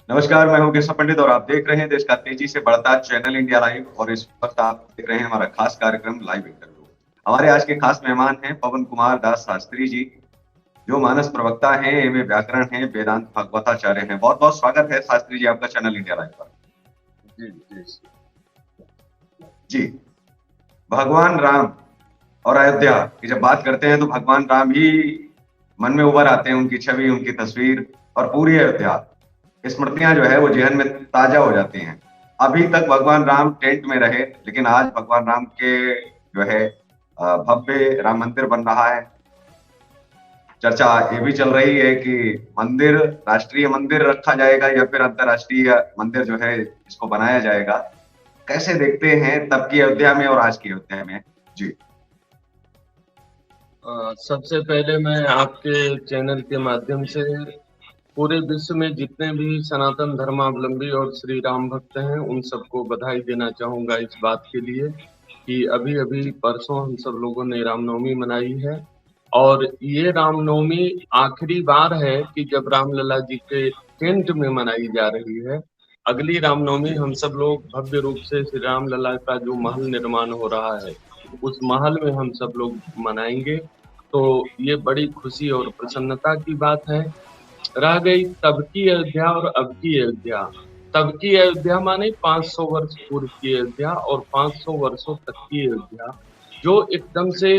नमस्कार, मैं हूं केशव पंडित और आप देख रहे हैं देश का तेजी से बढ़ता चैनल इंडिया लाइव। और इस वक्त आप देख रहे हैं हमारा खास कार्यक्रम लाइव इंटरव्यू। हमारे आज के खास मेहमान हैं पवन कुमार दास शास्त्री जी, जो मानस प्रवक्ता हैं, एमए व्याकरण हैं, वेदांत भागवताचार्य हैं। बहुत बहुत स्वागत है शास्त्री जी आपका चैनल इंडिया लाइव पर। जी जी। जी, भगवान राम और अयोध्या की जब बात करते हैं तो भगवान राम ही मन में उभर आते हैं, उनकी छवि, उनकी तस्वीर और पूरी अयोध्या। स्मृतियां जो है वो जहन में ताजा हो जाती हैं। अभी तक भगवान राम टेंट में रहे, लेकिन आज भगवान राम के जो है भव्य राम मंदिर बन रहा है। चर्चा ये भी चल रही है कि मंदिर राष्ट्रीय मंदिर रखा जाएगा या फिर अंतरराष्ट्रीय मंदिर जो है इसको बनाया जाएगा। कैसे देखते हैं तब की अयोध्या में और आज की अयोध्या में? जी, सबसे पहले मैं आपके चैनल के माध्यम से पूरे विश्व में जितने भी सनातन धर्मावलंबी और श्री राम भक्त हैं उन सबको बधाई देना चाहूंगा इस बात के लिए कि अभी अभी परसों हम सब लोगों ने रामनवमी मनाई है। और ये रामनवमी आखिरी बार है कि जब रामलला जी के टेंट में मनाई जा रही है। अगली रामनवमी जी, हम सब लोग भव्य रूप से श्री रामलला का जो महल निर्माण हो रहा है उस महल में हम सब लोग मनाएंगे। तो ये बड़ी खुशी और प्रसन्नता की बात है। रह गई तब की अयोध्या और अब की अयोध्या। तब की अयोध्या माने 500 वर्ष पूर्व की अयोध्या और 500 वर्षों तक की अयोध्या, जो एकदम से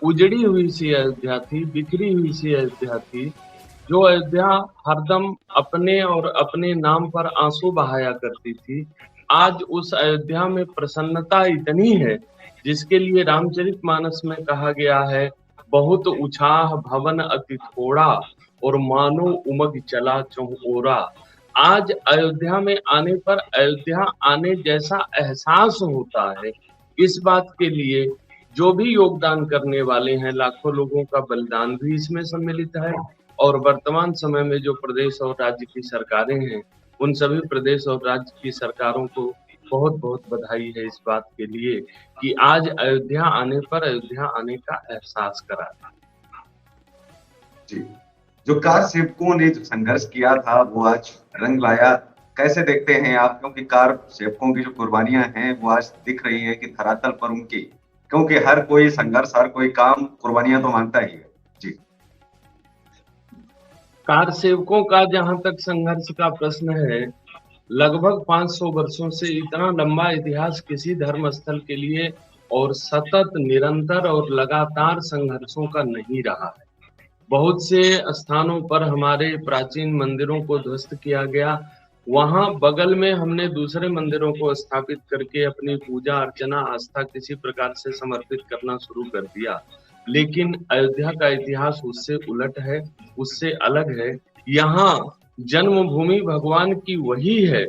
उजड़ी हुई सी अयोध्या थी, बिखरी हुई सी अयोध्या थी। जो अयोध्या हरदम अपने और अपने नाम पर आंसू बहाया करती थी, आज उस अयोध्या में प्रसन्नता इतनी है जिसके लिए रामचरितमानस में कहा गया है, बहुत उछाह भवन अति थोड़ा और मानो उमग चला चहुओरा। आज अयोध्या में आने पर अयोध्या आने जैसा एहसास होता है। इस बात के लिए जो भी योगदान करने वाले हैं, लाखों लोगों का बलिदान भी इसमें सम्मिलित है। और वर्तमान समय में जो प्रदेश और राज्य की सरकारें हैं, उन सभी प्रदेश और राज्य की सरकारों को बहुत बहुत बधाई है इस बात के लिए कि आज अयोध्या आने पर अयोध्या आने का एहसास करा। जी। जो कार सेवकों ने जो संघर्ष किया था वो आज रंग लाया। कैसे देखते हैं आप? क्योंकि कार सेवकों की जो कुर्बानियां हैं वो आज दिख रही है कि धरातल पर उनकी, क्योंकि हर कोई संघर्ष, हर कोई काम कुर्बानियां तो मांगता ही है। जी, कार सेवकों का जहां तक संघर्ष का प्रश्न है, लगभग 500 वर्षों से इतना लंबा इतिहास किसी धर्म स्थल के लिए और सतत निरंतर और लगातार संघर्षों का नहीं रहा है। बहुत से स्थानों पर हमारे प्राचीन मंदिरों को ध्वस्त किया गया। वहां बगल में हमने दूसरे मंदिरों को स्थापित करके अपनी पूजा अर्चना आस्था किसी प्रकार से समर्पित करना शुरू कर दिया। लेकिन अयोध्या का इतिहास उससे उलट है, उससे अलग है। यहाँ जन्मभूमि भगवान की वही है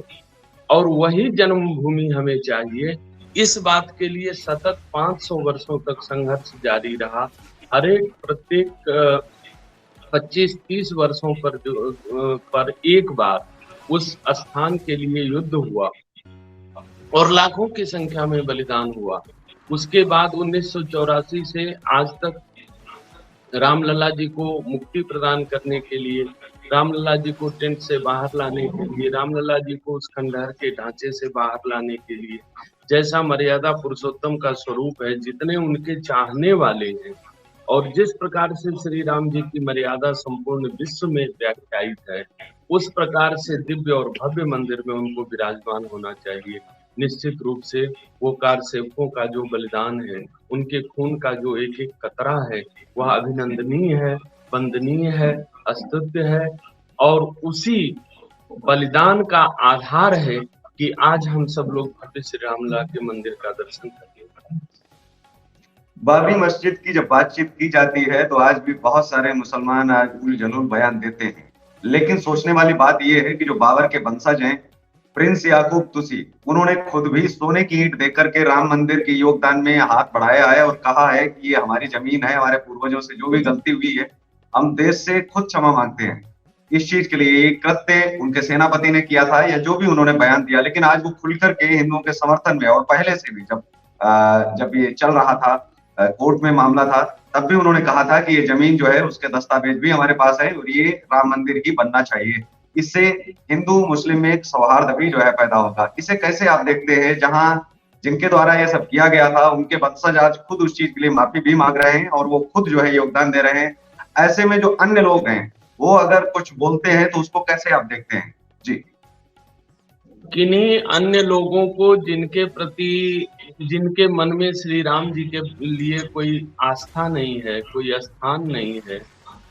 और वही जन्मभूमि हमें चाहिए। इस बात के लिए सतत 500 वर्षों तक संघर्ष जारी रहा। हर एक प्रत्येक 25-30 वर्षों पर एक बार उस स्थान के लिए युद्ध हुआ और लाखों की संख्या में बलिदान हुआ। उसके बाद 1984 से आज तक रामलला जी को मुक्ति प्रदान करने के लिए, रामलला जी को टेंट से बाहर लाने के लिए, रामलला जी को उस खंडहर के ढांचे से बाहर लाने के लिए, जैसा मर्यादा पुरुषोत्तम का स्वरूप है, जितने उनके चाहने वाले हैं और जिस प्रकार से श्री राम जी की मर्यादा संपूर्ण विश्व में व्याख्यायित है, उस प्रकार से दिव्य और भव्य मंदिर में उनको विराजमान होना चाहिए। निश्चित रूप से वो कार सेवकों का जो बलिदान है, उनके खून का जो एक एक कतरा है, वह अभिनंदनीय है, वंदनीय है, स्तुत्य है। और उसी बलिदान का आधार है कि आज हम सब लोग भव्य श्री रामलला के मंदिर का दर्शन करते हैं। बाबरी मस्जिद की जब बातचीत की जाती है तो आज भी बहुत सारे मुसलमान आज उल जलूल बयान देते हैं। लेकिन सोचने वाली बात यह है कि जो बाबर के वंशज हैं, प्रिंस याकूब तुसी, उन्होंने खुद भी सोने की ईंट देकर के राम मंदिर के योगदान में हाथ बढ़ाया है और कहा है कि ये हमारी जमीन है, हमारे पूर्वजों से जो भी गलती हुई है हम देश से खुद क्षमा मांगते हैं। इस चीज के लिए एक कृत्य उनके सेनापति ने किया था या जो भी उन्होंने बयान दिया, लेकिन आज वो खुलकर के हिंदुओं के समर्थन में, और पहले से भी जब ये चल रहा था, कोर्ट में मामला था, तब भी उन्होंने कहा था कि ये जमीन जो है उसके दस्तावेज भी हमारे पास है और ये राम मंदिर ही बनना चाहिए। इससे हिंदू मुस्लिम में एक सौहार्द भी जो है पैदा होगा। इसे कैसे आप देखते हैं, जहां जिनके द्वारा ये सब किया गया था उनके वंशज आज खुद उस चीज के लिए माफी भी मांग रहे हैं और वो खुद जो है योगदान दे रहे हैं। ऐसे में जो अन्य लोग हैं वो अगर कुछ बोलते हैं तो उसको कैसे आप देखते हैं? जी। किन्हीं अन्य लोगों को जिनके प्रति, जिनके मन में श्री राम जी के लिए कोई आस्था नहीं है, कोई स्थान नहीं है,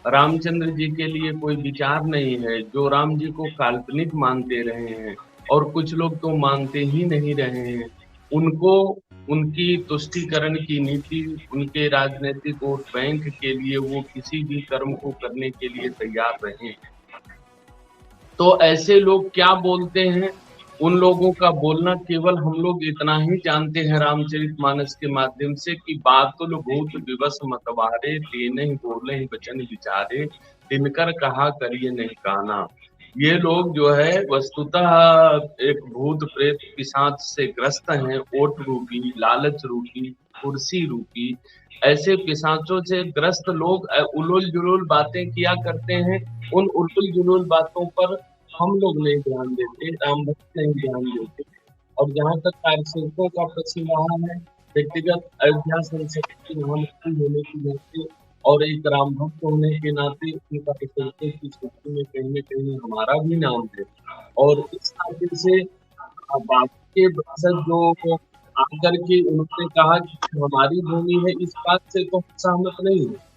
रामचंद्र जी के लिए कोई विचार नहीं है, जो राम जी को काल्पनिक मानते रहे हैं, और कुछ लोग तो मानते ही नहीं रहे हैं, उनको उनकी तुष्टीकरण की नीति, उनके राजनीतिक वोट बैंक के लिए वो किसी भी कर्म को करने के लिए तैयार रहे। तो ऐसे लोग क्या बोलते हैं, उन लोगों का बोलना केवल हम लोग इतना ही जानते हैं रामचरितमानस के माध्यम से कि बातुल भूत विवश मतवारे, तेने ही बोले ही वचन विचारे, तिनकर कहा करिए नहीं काना। ये लोग जो है वस्तुतः एक भूत प्रेत पिशाच से ग्रस्त हैं, ओट रूपी, लालच रूपी, कुर्सी रूपी, ऐसे पिशाचों से ग्रस्त लोग उलूल जुलूल बातें किया करते हैं। उन उलूल जुलूल बातों पर हम लोग नहीं ध्यान देते, राम भक्त नहीं ध्यान देते। और जहाँ तक कार्यसेवकों का प्रश्न रहा है, व्यक्तिगत अयोध्या संसद के महामंत्री होने के नाते और एक राम भक्त होने के नाते उन कार्यसेवकों की सूची में कहीं न कहीं हमारा भी नाम है। और इस नाते से बाकी के वंशज जो आकर के उन्होंने कहा कि हमारी भूमि है, इस बात से तो हम सहमत नहीं है।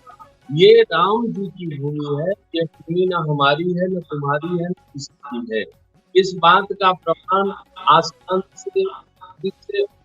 ये राम जी की भूमि है, ये भूमि ना हमारी है, ना तुम्हारी है, ना किसी की है। इस बात का प्रमाण आसमान से,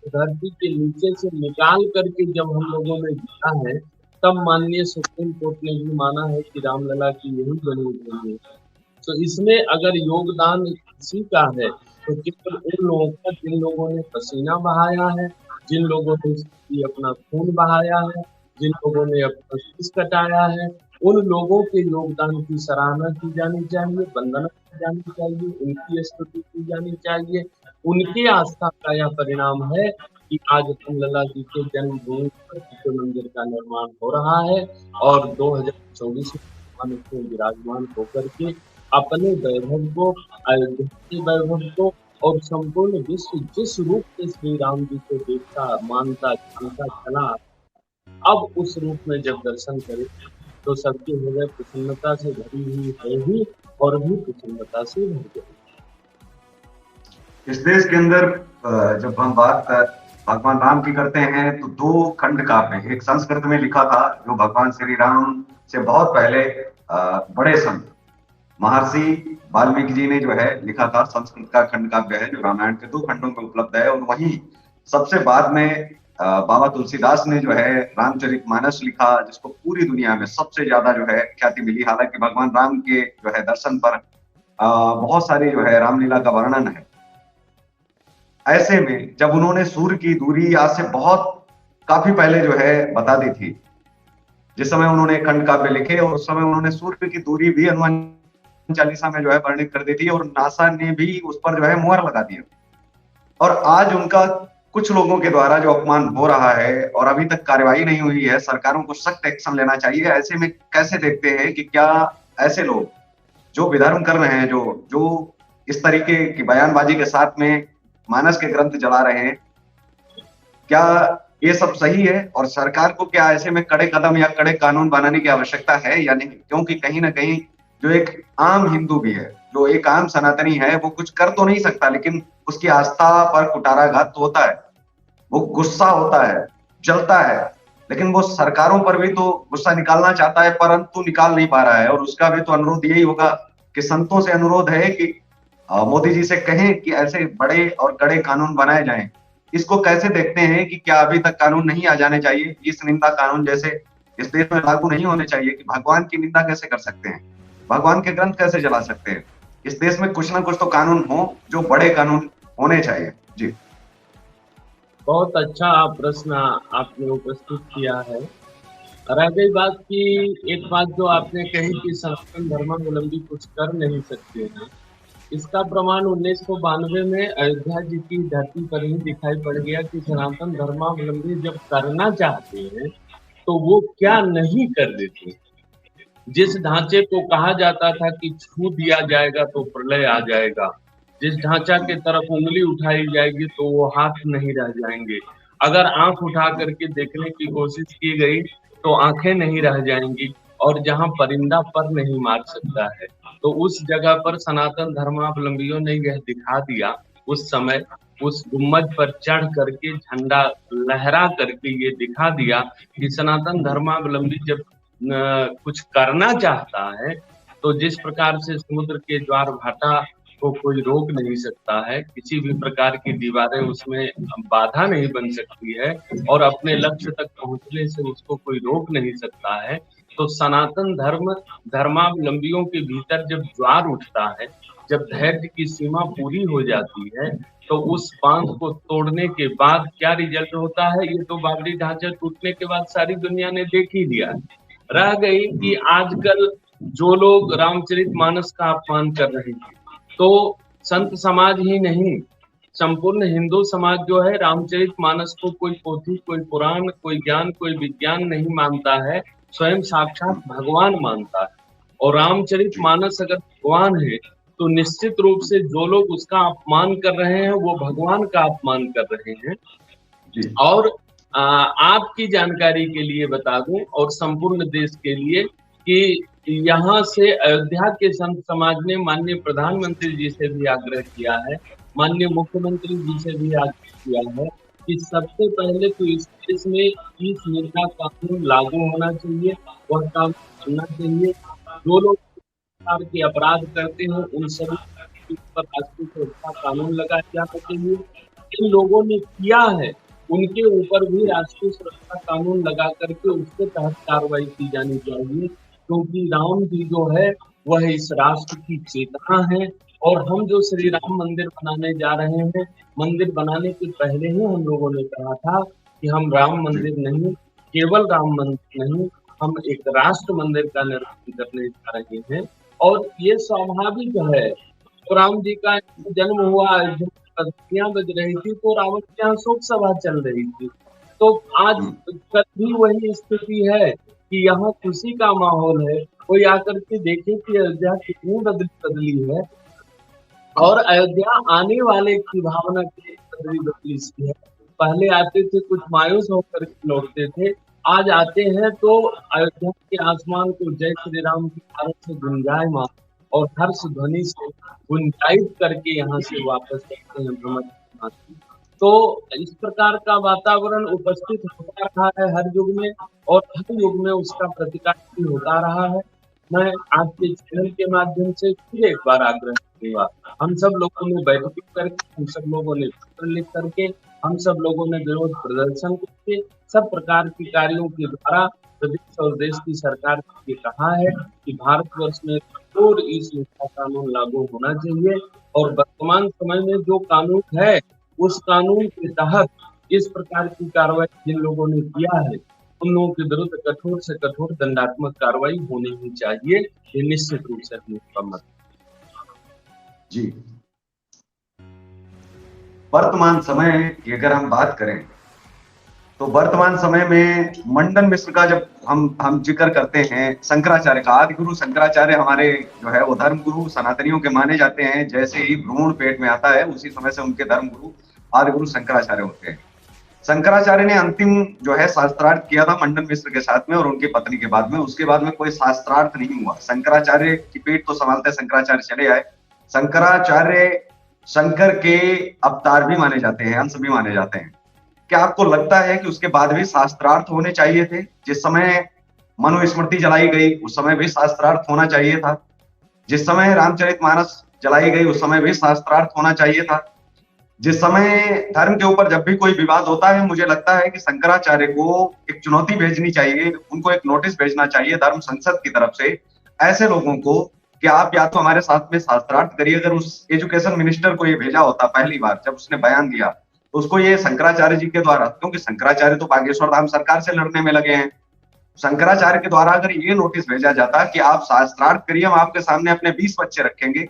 धरती के नीचे से निकाल करके जब हम लोगों ने दिया है, तब माननीय सुप्रीम कोर्ट ने भी माना है कि रामलला की यही जन्मभूमि है। तो इसमें अगर योगदान किसी का है तो केवल उन लोगों का जिन लोगों ने पसीना बहाया है, जिन लोगों ने इसके लिए अपना खून बहाया है, जिन लोगों ने अपना शीश कटाया है, उन लोगों के योगदान की सराहना की जानी चाहिए, वंदना की जानी चाहिए, उनकी स्तुति की जानी चाहिए। उनकी आस्था का यह परिणाम है कि आज रामलला जी के जन्मभूमि पर भव्य मंदिर का निर्माण हो रहा है और 2024 में उसमें विराजमान होकर के अपने वैभव को, अयोध्या के वैभव को और संपूर्ण विश्व जिस रूप में श्री राम जी को देखता, मानता, जानता चला, अब उस रूप में जब दर्शन करे तो सबके हृदय प्रसन्नता से भरी हुई है ही, और भी प्रसन्नता से भर गई। इस देश के अंदर जब हम बात भगवान राम की करते हैं तो दो खंड काव्य, एक संस्कृत में लिखा था जो भगवान श्री राम से बहुत पहले बड़े संत महर्षि वाल्मीकि जी ने जो है लिखा था, संस्कृत का खंड काव्य है जो रामायण के 2 खंडों में उपलब्ध है। और वहीं सबसे बाद में बाबा तुलसीदास ने जो है रामचरितमानस लिखा, जिसको पूरी दुनिया में सबसे ज्यादा जो है ख्याति मिली। हालांकि भगवान राम के जो है दर्शन पर बहुत सारी जो है रामलीला का वर्णन है। ऐसे में जब उन्होंने सूर्य की दूरी आज से बहुत काफी पहले जो है बता दी थी, जिस समय उन्होंने खंड काव्य लिखे, और उस समय उन्होंने सूर्य की दूरी भी हनुमान चालीसा में जो है वर्णित कर दी थी और नासा ने भी उस पर जो है मुहर लगा दिया। और आज उनका कुछ लोगों के द्वारा जो अपमान हो रहा है और अभी तक कार्रवाई नहीं हुई है, सरकारों को सख्त एक्शन लेना चाहिए। ऐसे में कैसे देखते हैं कि क्या ऐसे लोग जो विधर्म कर रहे हैं, जो इस तरीके की बयानबाजी के साथ में मानस के ग्रंथ जला रहे हैं, क्या ये सब सही है? और सरकार को क्या ऐसे में कड़े कदम या कड़े कानून बनाने की आवश्यकता है या नहीं? क्योंकि कहीं ना कहीं जो एक आम हिंदू भी है, जो एक आम सनातनी है, वो कुछ कर तो नहीं सकता, लेकिन उसकी आस्था पर कुटाराघात तो होता है, वो गुस्सा होता है, जलता है, लेकिन वो सरकारों पर भी तो गुस्सा निकालना चाहता है, परंतु निकाल नहीं पा रहा है। और उसका भी तो अनुरोध यही होगा कि संतों से अनुरोध है कि मोदी जी से कहें कि ऐसे बड़े और कड़े कानून बनाए जाएं। इसको कैसे देखते हैं कि क्या अभी तक कानून नहीं आ जाने चाहिए? इस निंदा कानून जैसे इस देश में लागू नहीं होने चाहिए कि भगवान की निंदा कैसे कर सकते हैं, भगवान के ग्रंथ कैसे जला सकते हैं? इस देश में कुछ ना कुछ तो कानून हो, जो बड़े कानून होने चाहिए। जी, बहुत अच्छा प्रश्न आपने उपस्थित किया है। रह गई बात की, एक बात जो आपने कही कि सनातन धर्मावलंबी कुछ कर नहीं सकते हैं, इसका प्रमाण 1992 में अयोध्या जी की धरती पर ही दिखाई पड़ गया कि सनातन धर्मावलंबी जब करना चाहते हैं तो वो क्या नहीं कर देते। जिस ढांचे को कहा जाता था कि छू दिया जाएगा तो प्रलय आ जाएगा, जिस ढांचा के तरफ उंगली उठाई जाएगी तो वो हाथ नहीं रह जाएंगे, अगर आंख उठा करके देखने की कोशिश की गई तो आंखें नहीं रह जाएंगी, और जहां परिंदा पर नहीं मार सकता है, तो उस जगह पर सनातन धर्मावलंबियों ने यह दिखा दिया उस समय, उस गुम्मज पर चढ़ करके झंडा लहरा करके ये दिखा दिया कि सनातन धर्मावलंबी जब कुछ करना चाहता है तो जिस प्रकार से समुद्र के ज्वार भाटा को कोई रोक नहीं सकता है, किसी भी प्रकार की दीवारें उसमें बाधा नहीं बन सकती है, और अपने लक्ष्य तक पहुंचने से उसको कोई रोक नहीं सकता है, तो सनातन धर्मावलंबियों के भीतर जब ज्वार उठता है, जब धैर्य की सीमा पूरी हो जाती है, तो उस बांध को तोड़ने के बाद क्या रिजल्ट होता है, ये तो बाबरी ढांचा टूटने के बाद सारी दुनिया ने देख ही लिया। रह गई कि आजकल जो लोग रामचरितमानस का अपमान कर रहे हैं, तो संत समाज ही नहीं, संपूर्ण हिंदू समाज जो है रामचरितमानस को कोई पोथी, कोई पुराण, कोई ज्ञान, कोई विज्ञान नहीं मानता है, स्वयं साक्षात भगवान मानता है। और रामचरितमानस अगर भगवान है तो निश्चित रूप से जो लोग उसका अपमान कर रहे हैं वो भगवान का अपमान कर रहे हैं। और आपकी जानकारी के लिए बता दूं और संपूर्ण देश के लिए कि यहाँ से अयोध्या के संत समाज ने माननीय प्रधानमंत्री जी से भी आग्रह किया है, माननीय मुख्यमंत्री जी से भी आग्रह किया है कि सबसे पहले तो इस देश में इस निर्भया कानून लागू होना चाहिए, वह काम करना चाहिए। जो लोग प्रकार के अपराध करते हैं उन सभी पर राष्ट्रीय सुरक्षा कानून लगाया जाना चाहिए। जिन लोगों ने किया है उनके ऊपर भी राष्ट्रीय सुरक्षा कानून लगा करके उसके तहत कार्रवाई की जानी चाहिए, क्योंकि राम जी जो है वह इस राष्ट्र की चेतना है। और हम जो श्री राम मंदिर बनाने जा रहे हैं, मंदिर बनाने के पहले ही हम लोगों ने कहा था कि हम राम मंदिर नहीं, केवल राम मंदिर नहीं, हम एक राष्ट्र मंदिर का निर्माण करने जा रहे हैं। और ये स्वाभाविक है, तो राम जी का जन्म हुआ, बत्तियां बज रही थी तो रावण के यहाँ शोक सभा चल रही थी, तो आज कल भी वही स्थिति है कि यहाँ खुशी का माहौल है। कोई आकर के देखे कि अयोध्या कितनी बदली है, और अयोध्या आने वाले की भावना की बदली सी है। पहले आते थे कुछ मायूस होकर लौटते थे, आज आते हैं तो अयोध्या के आसमान को जय श्री राम की भारत से गुंजायमान और हर्ष ध्वनि से गुंजायित करके यहाँ से वापस करते हैं भ्रमण। तो इस प्रकार का वातावरण उपस्थित होता रहा है हर युग में, और हर युग में उसका प्रतिकार भी होता रहा है। मैं आपके चैनल के माध्यम से फिर एक बार आग्रह करूंगा, हम सब लोगों ने बैठक करके, हम सब लोगों ने पत्र लिख करके, हम सब लोगों ने विरोध प्रदर्शन करके, सब प्रकार के कार्यों के द्वारा प्रदेश और देश की सरकार ने कहा है कि भारतवर्ष में कठोर ई सुरक्षा कानून लागू होना चाहिए, और वर्तमान समय में जो कानून है उस कानून के तहत इस प्रकार की कार्रवाई जिन लोगों ने किया है उन लोगों के विरुद्ध कठोर से कठोर दंडात्मक कार्रवाई होनी ही चाहिए। ये निश्चित रूप से हम मत जी। वर्तमान समय की अगर हम बात करें तो वर्तमान समय में मंडन मिश्र का जब हम जिक्र करते हैं, शंकराचार्य का, आदि गुरु शंकराचार्य हमारे जो है वो धर्म गुरु सनातनियों के माने जाते हैं। जैसे ही भ्रूण पेट में आता है उसी समय से उनके धर्म गुरु आदि गुरु शंकराचार्य होते हैं। शंकराचार्य ने अंतिम जो है शास्त्रार्थ किया था मंडन मिश्र के साथ में और उनकी पत्नी के बाद में, उसके बाद में कोई शास्त्रार्थ नहीं हुआ। शंकराचार्य की पेट तो संभालते शंकराचार्य चले आए। शंकराचार्य शंकर के अवतार भी माने जाते हैं, अंश भी माने जाते हैं। क्या आपको लगता है कि उसके बाद भी शास्त्रार्थ होने चाहिए थे? जिस समय मनुस्मृति जलाई गई उस समय भी शास्त्रार्थ होना चाहिए था। जिस समय रामचरितमानस जलाई गई उस समय भी शास्त्रार्थ होना चाहिए था। जिस समय धर्म के ऊपर जब भी कोई विवाद होता है, मुझे लगता है कि शंकराचार्य को एक चुनौती भेजनी चाहिए, उनको एक नोटिस भेजना चाहिए धर्म संसद की तरफ से ऐसे लोगों को कि आप या तो हमारे साथ में शास्त्रार्थ करिए। अगर उस एजुकेशन मिनिस्टर को ये भेजा होता पहली बार जब उसने बयान दिया, तो उसको ये शंकराचार्य जी के द्वारा, क्योंकि शंकराचार्य तो बागेश्वर धाम सरकार से लड़ने में लगे हैं, शंकराचार्य के द्वारा अगर ये नोटिस भेजा जाता कि आप शास्त्रार्थ करिए, हम आपके सामने अपने 20 बच्चे रखेंगे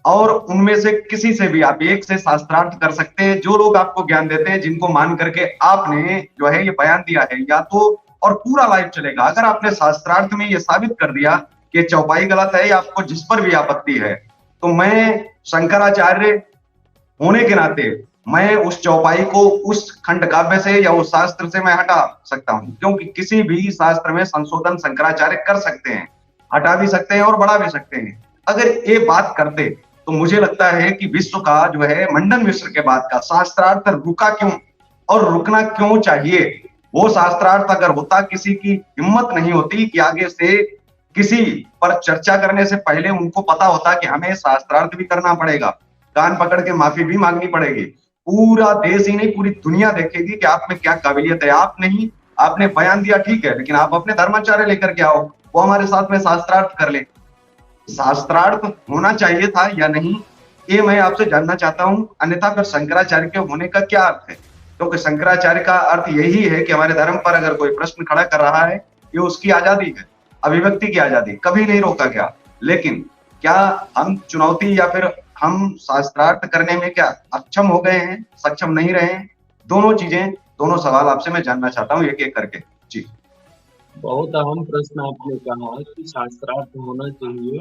और उनमें से किसी से भी आप एक से शास्त्रार्थ कर सकते हैं। जो लोग आपको ज्ञान देते हैं, जिनको मान करके आपने जो है ये बयान दिया है, या तो और पूरा लाइफ चलेगा। अगर आपने शास्त्रार्थ में ये साबित कर दिया कि चौपाई गलत है या आपको जिस पर भी आपत्ति है, तो मैं शंकराचार्य होने के नाते मैं उस चौपाई को उस खंड काव्य से या उस शास्त्र से मैं हटा सकता हूं, क्योंकि किसी भी शास्त्र में संशोधन शंकराचार्य कर सकते हैं, हटा भी सकते हैं और बढ़ा भी सकते हैं। अगर ये बात करते तो मुझे लगता है कि विश्व का जो है मंडन मिश्र के बाद का शास्त्रार्थ रुका क्यों और रुकना क्यों चाहिए। वो शास्त्रार्थ अगर होता, किसी की हिम्मत नहीं होती कि आगे से किसी पर चर्चा करने से पहले उनको पता होता कि हमें शास्त्रार्थ भी करना पड़ेगा, कान पकड़ के माफी भी मांगनी पड़ेगी। पूरा देश ही नहीं पूरी दुनिया देखेगी कि आप में क्या काबिलियत है। आप नहीं, आपने बयान दिया ठीक है, लेकिन आप अपने धर्माचार्य लेकर के आओ, वो हमारे साथ में शास्त्रार्थ कर ले। शास्त्रार्थ होना चाहिए था या नहीं, ये मैं आपसे जानना चाहता हूं। अन्यथा फिर शंकराचार्य के होने का क्या अर्थ है? क्योंकि शंकराचार्य का अर्थ यही है कि हमारे धर्म पर अगर कोई प्रश्न खड़ा कर रहा है, ये उसकी आजादी है, अभिव्यक्ति की आजादी, कभी नहीं रोका गया। लेकिन क्या हम चुनौती या फिर हम शास्त्रार्थ करने में क्या अक्षम हो गए हैं, सक्षम नहीं रहे हैं? दोनों चीजें, दोनों सवाल आपसे मैं जानना चाहता हूँ एक एक करके। जी, बहुत अहम प्रश्न आपने कहा कि शास्त्रार्थ होना चाहिए।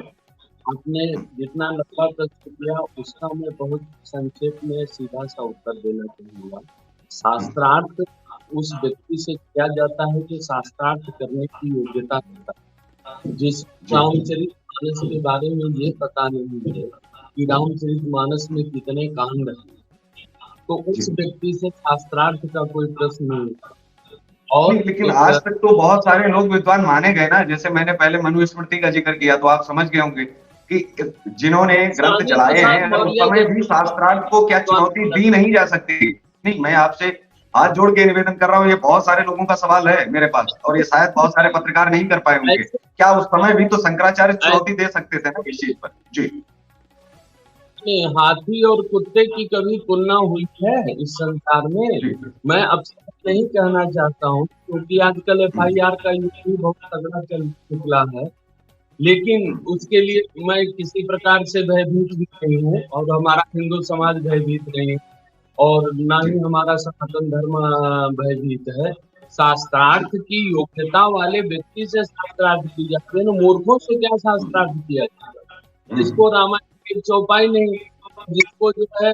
आपने जितना लंबा प्रश्न किया उसका मैं बहुत संक्षेप में सीधा सा उत्तर देना चाहूंगा। शास्त्रार्थ उस व्यक्ति से किया जाता है जो शास्त्रार्थ करने की योग्यता रखता है, जिस जी, रामचरित मानस के बारे में ये पता नहीं है कि रामचरित मानस में कितने कांड हैं, तो उस जी। व्यक्ति से शास्त्रार्थ का कोई प्रश्न नहीं उठता। और नहीं, लेकिन आज तक तो बहुत सारे लोग विद्वान माने गए ना। जैसे मैंने पहले मनुस्मृति का जिक्र किया, तो आप समझ गए होंगे कि जिन्होंने ग्रंथ स्वामी चलाए हैं, प्रसाद अगर उस मौर्य समय भी जैसे शास्त्रार्थ को क्या चुनौती दी नहीं जा सकती? नहीं, मैं आपसे हाथ जोड़ के निवेदन कर रहा हूँ, ये बहुत सारे लोगों का सवाल है मेरे पास, और ये शायद बहुत सारे पत्रकार नहीं कर पाए होंगे। ऐसे क्या उस समय भी तो शंकराचार्य ऐसे चुनौती दे सकते थे ना इस चीज पर? जी, में हाथी और कुत्ते की कभी तुलना हुई है इस संसार में? जी, मैं अब नहीं कहना चाहता हूँ, क्योंकि आजकल हम्म, एफआईआर का युग भी बहुत तगड़ा चल निकला है। लेकिन हम्म, उसके लिए मैं किसी प्रकार से भयभीत भी नहीं हूँ, और हमारा हिंदू समाज भयभीत नहीं है, और ना जी, ही हमारा सनातन धर्म भयभीत है। शास्त्रार्थ की योग्यता वाले व्यक्ति से शास्त्रार्थ की जाती है ना, मूर्खों से क्या हम्म, शास्त्रार्थ किया जाएगा? हम्म। जिसको रामायण की चौपाई नहीं, जिसको जो है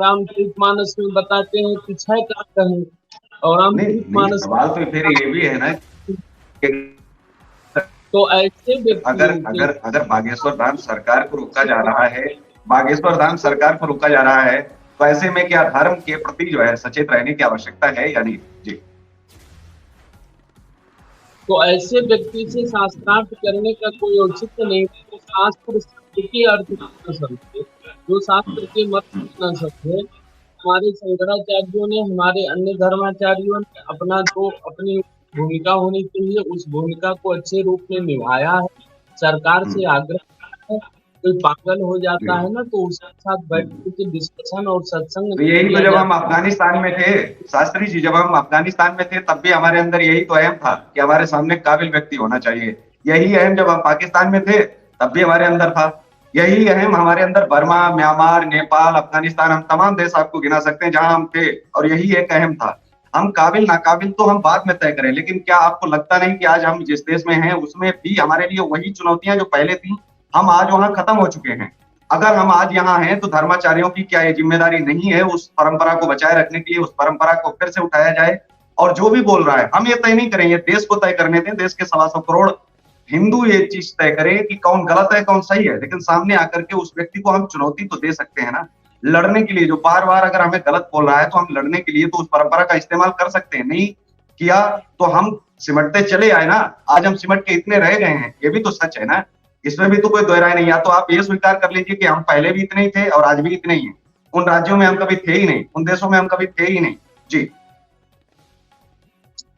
रामचरितमानस में बताते हैं कि 6 कांड हैं, और नहीं, नहीं, रामचरितमानस सवाल तो फिर ये भी है ना कि तो ऐसे अगर व्यक्तियों के अगर अगर बागेश्वर धाम सरकार को रोका जा रहा है, बागेश्वर धाम सरकार को रोका जा रहा है, तो ऐसे में क्या धर्म के प्रति जो है सचेत रहने की आवश्यकता है या नहीं? जी, तो ऐसे व्यक्ति से शास्त्रार्थ करने का कोई औचित्य नहीं है। तो शास्त्र शब्द के अर्थ को न समझे, जो शास्त्र के मत को न समझे। हमारे शंकराचार्यों ने, हमारे अन्य धर्माचार्यों ने अपना जो अपनी भूमिका होनी चाहिए उस भूमिका को अच्छे रूप में निभाया है। सरकार से हम्म, आग्रह किया है। कोई पागल हो जी, जाता है ना, तो उसके साथ बैठ हम्म। के डिस्कशन और सत्संग तो यही तो किया जब हम जाता अफगानिस्तान में थे, शास्त्री जी, जब हम अफगानिस्तान में थे तब भी हमारे अंदर यही तो अहम था कि हमारे सामने काबिल व्यक्ति होना चाहिए। यही अहम जब हम पाकिस्तान में थे तब भी हमारे अंदर था। यही अहम हमारे अंदर बर्मा, म्यांमार, नेपाल, अफगानिस्तान, हम तमाम देश आपको गिना सकते हैं जहां हम थे, और यही एक अहम था। हम काबिल नाकाबिल तो हम बाद में तय करें, लेकिन क्या आपको लगता नहीं कि आज हम जिस देश में हैं उसमें भी हमारे लिए वही चुनौतियां जो पहले थी, हम आज वहां खत्म हो चुके हैं। अगर हम आज यहाँ हैं तो धर्माचार्यों की क्या ये जिम्मेदारी नहीं है उस परंपरा को बचाए रखने के लिए, उस परंपरा को फिर से उठाया जाए? और जो भी बोल रहा है, हम ये तय नहीं करेंगे, देश को तय करने दें। देश के 125 करोड़ हिंदू ये चीज तय करें कि कौन गलत है कौन सही है, लेकिन सामने आकर के उस व्यक्ति को हम चुनौती तो दे सकते हैं ना, लड़ने के लिए। जो बार बार अगर हमें गलत बोल रहा है तो हम लड़ने के लिए तो उस परंपरा का इस्तेमाल कर सकते हैं। नहीं किया तो हम सिमटते चले आए ना। आज हम सिमट के इतने रह गए हैं, ये भी तो सच है ना। इसमें भी तो कोई दोहराई नहीं। या तो आप ये स्वीकार कर लीजिए कि हम पहले भी इतने ही थे और आज भी इतने ही हैं। उन राज्यों में हम कभी थे ही नहीं, उन देशों में हम कभी थे ही नहीं। जी,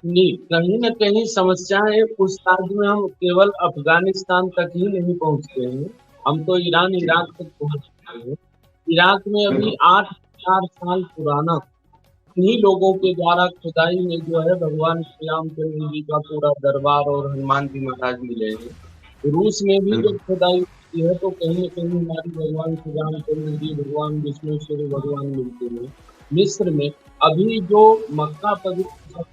नहीं, कहीं न कहीं समस्याएँ उस राज्य में, हम केवल अफ़गानिस्तान तक ही नहीं पहुँचते हैं, हम तो ईरान, जी, इराक तक पहुँच चुके हैं। इराक में अभी बिल्कुल। 8,000 साल पुराना इन्हीं लोगों के द्वारा खुदाई में जो है भगवान श्री रामचंद्र जी का पूरा दरबार और हनुमान जी महाराज मिले हैं। रूस में भी बिल्कुल। जब खुदाई होती है तो कहीं न कहीं हमारे भगवान श्री रामचंद्र जी, भगवान विष्णु, सूर्य भगवान मिलते हैं। मिस्र में अभी जो मक्का पवित्र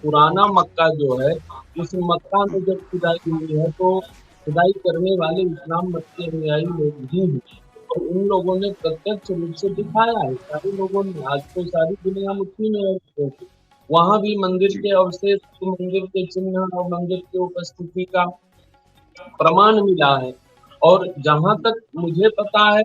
पुराना मक्का जो है, उस मक्का में जब खुदाई हुई है तो खुदाई करने वाले इस्लाम मत के अनुयायी लोग ही हैं। और उन लोगों ने प्रत्यक्ष रूप से दिखाया है, सारे लोगों ने। आज तो सारी दुनिया मुट्ठी में है। वहां भी मंदिर जी के अवशेष, मंदिर के चिन्ह और मंदिर की उपस्थिति का प्रमाण मिला है। और जहां तक मुझे पता है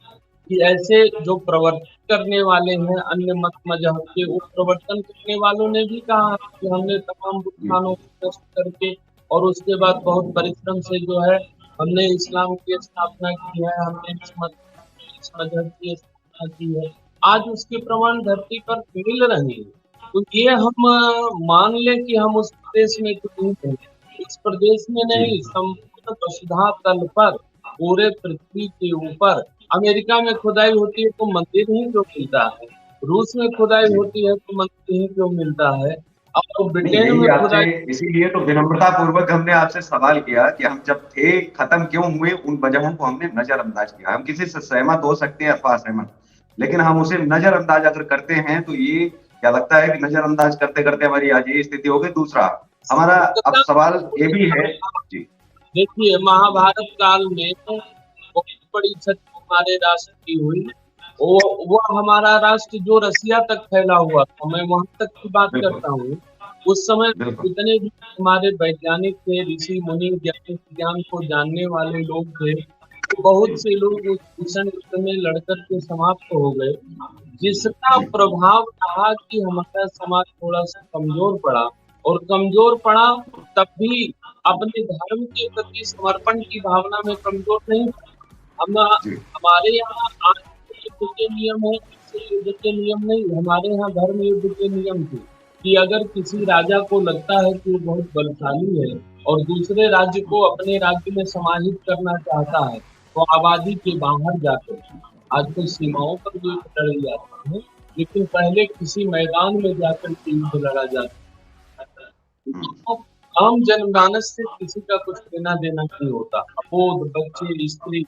कि ऐसे जो प्रवर्तन करने वाले हैं अन्य मत मजहब के, वो प्रवर्तन करने वालों ने भी कहा है कि हमने तमाम जी स्थानों को नष्ट करके और उसके बाद बहुत परिश्रम से जो है हमने इस्लाम की स्थापना की है, हमने इस मजहब की स्थापना की है। आज उसके प्रमाण धरती पर मिल रहे हैं। तो ये हम मान लें कि हम उस प्रदेश में तो नहीं हैं। इस प्रदेश में जी नहीं, संपूर्ण वसुधा तल पर, पूरे पृथ्वी के ऊपर। अमेरिका में खुदाई होती है तो मंदिर ही क्यों मिलता है? रूस में खुदाई जी होती है तो मंदिर ही क्यों मिलता है? और नहीं, ब्रिटेन यही में आपसे, खुदाई। इसीलिए तो विनम्रता पूर्वक हमने आपसे सवाल किया कि हम जब थे खत्म क्यों हुए, उन वजहों को हमने नजरअंदाज किया। हम किसी से सहमत हो सकते हैं अथवा असहमत, लेकिन हम उसे नजरअंदाज अगर करते हैं तो ये क्या लगता है कि नजरअंदाज करते करते हमारी आज ये स्थिति हो गई। दूसरा हमारा अब सवाल ये भी है। जी देखिए, महाभारत काल में बहुत बड़ी क्षति हमारे राष्ट्र की हुई। वो हमारा राष्ट्र जो रसिया तक फैला हुआ था, मैं वहां तक की बात बिल्कुल करता हूँ। उस समय बिल्कुल। जितने भी हमारे वैज्ञानिक थे, ऋषि मुनि, ज्ञान को जानने वाले लोग थे, तो बहुत से लोग उस भीषण युद्ध में लड़कर के समाप्त हो गए, जिसका जी प्रभाव रहा कि हमारा समाज थोड़ा सा कमजोर पड़ा। और कमजोर पड़ा तब भी अपने धर्म के प्रति समर्पण की भावना में कमजोर नहीं। हम जी हमारे यहाँ आज के युद्ध के नियम है, इससे युद्ध के नियम नहीं। हमारे यहाँ धर्म युद्ध के नियम थे कि अगर किसी राजा को लगता है कि वो बहुत बलशाली है और दूसरे राज्य को अपने राज्य में समाहित करना चाहता है, तो आबादी के बाहर जाकर, आज तो सीमाओं पर भी युद्ध लड़े जाते हैं, लेकिन पहले किसी मैदान में जाकर के युद्ध लड़ा जाता है। तो आम जनमानस से किसी का कुछ लेना देना नहीं होता। अबोध बच्चे, स्त्री,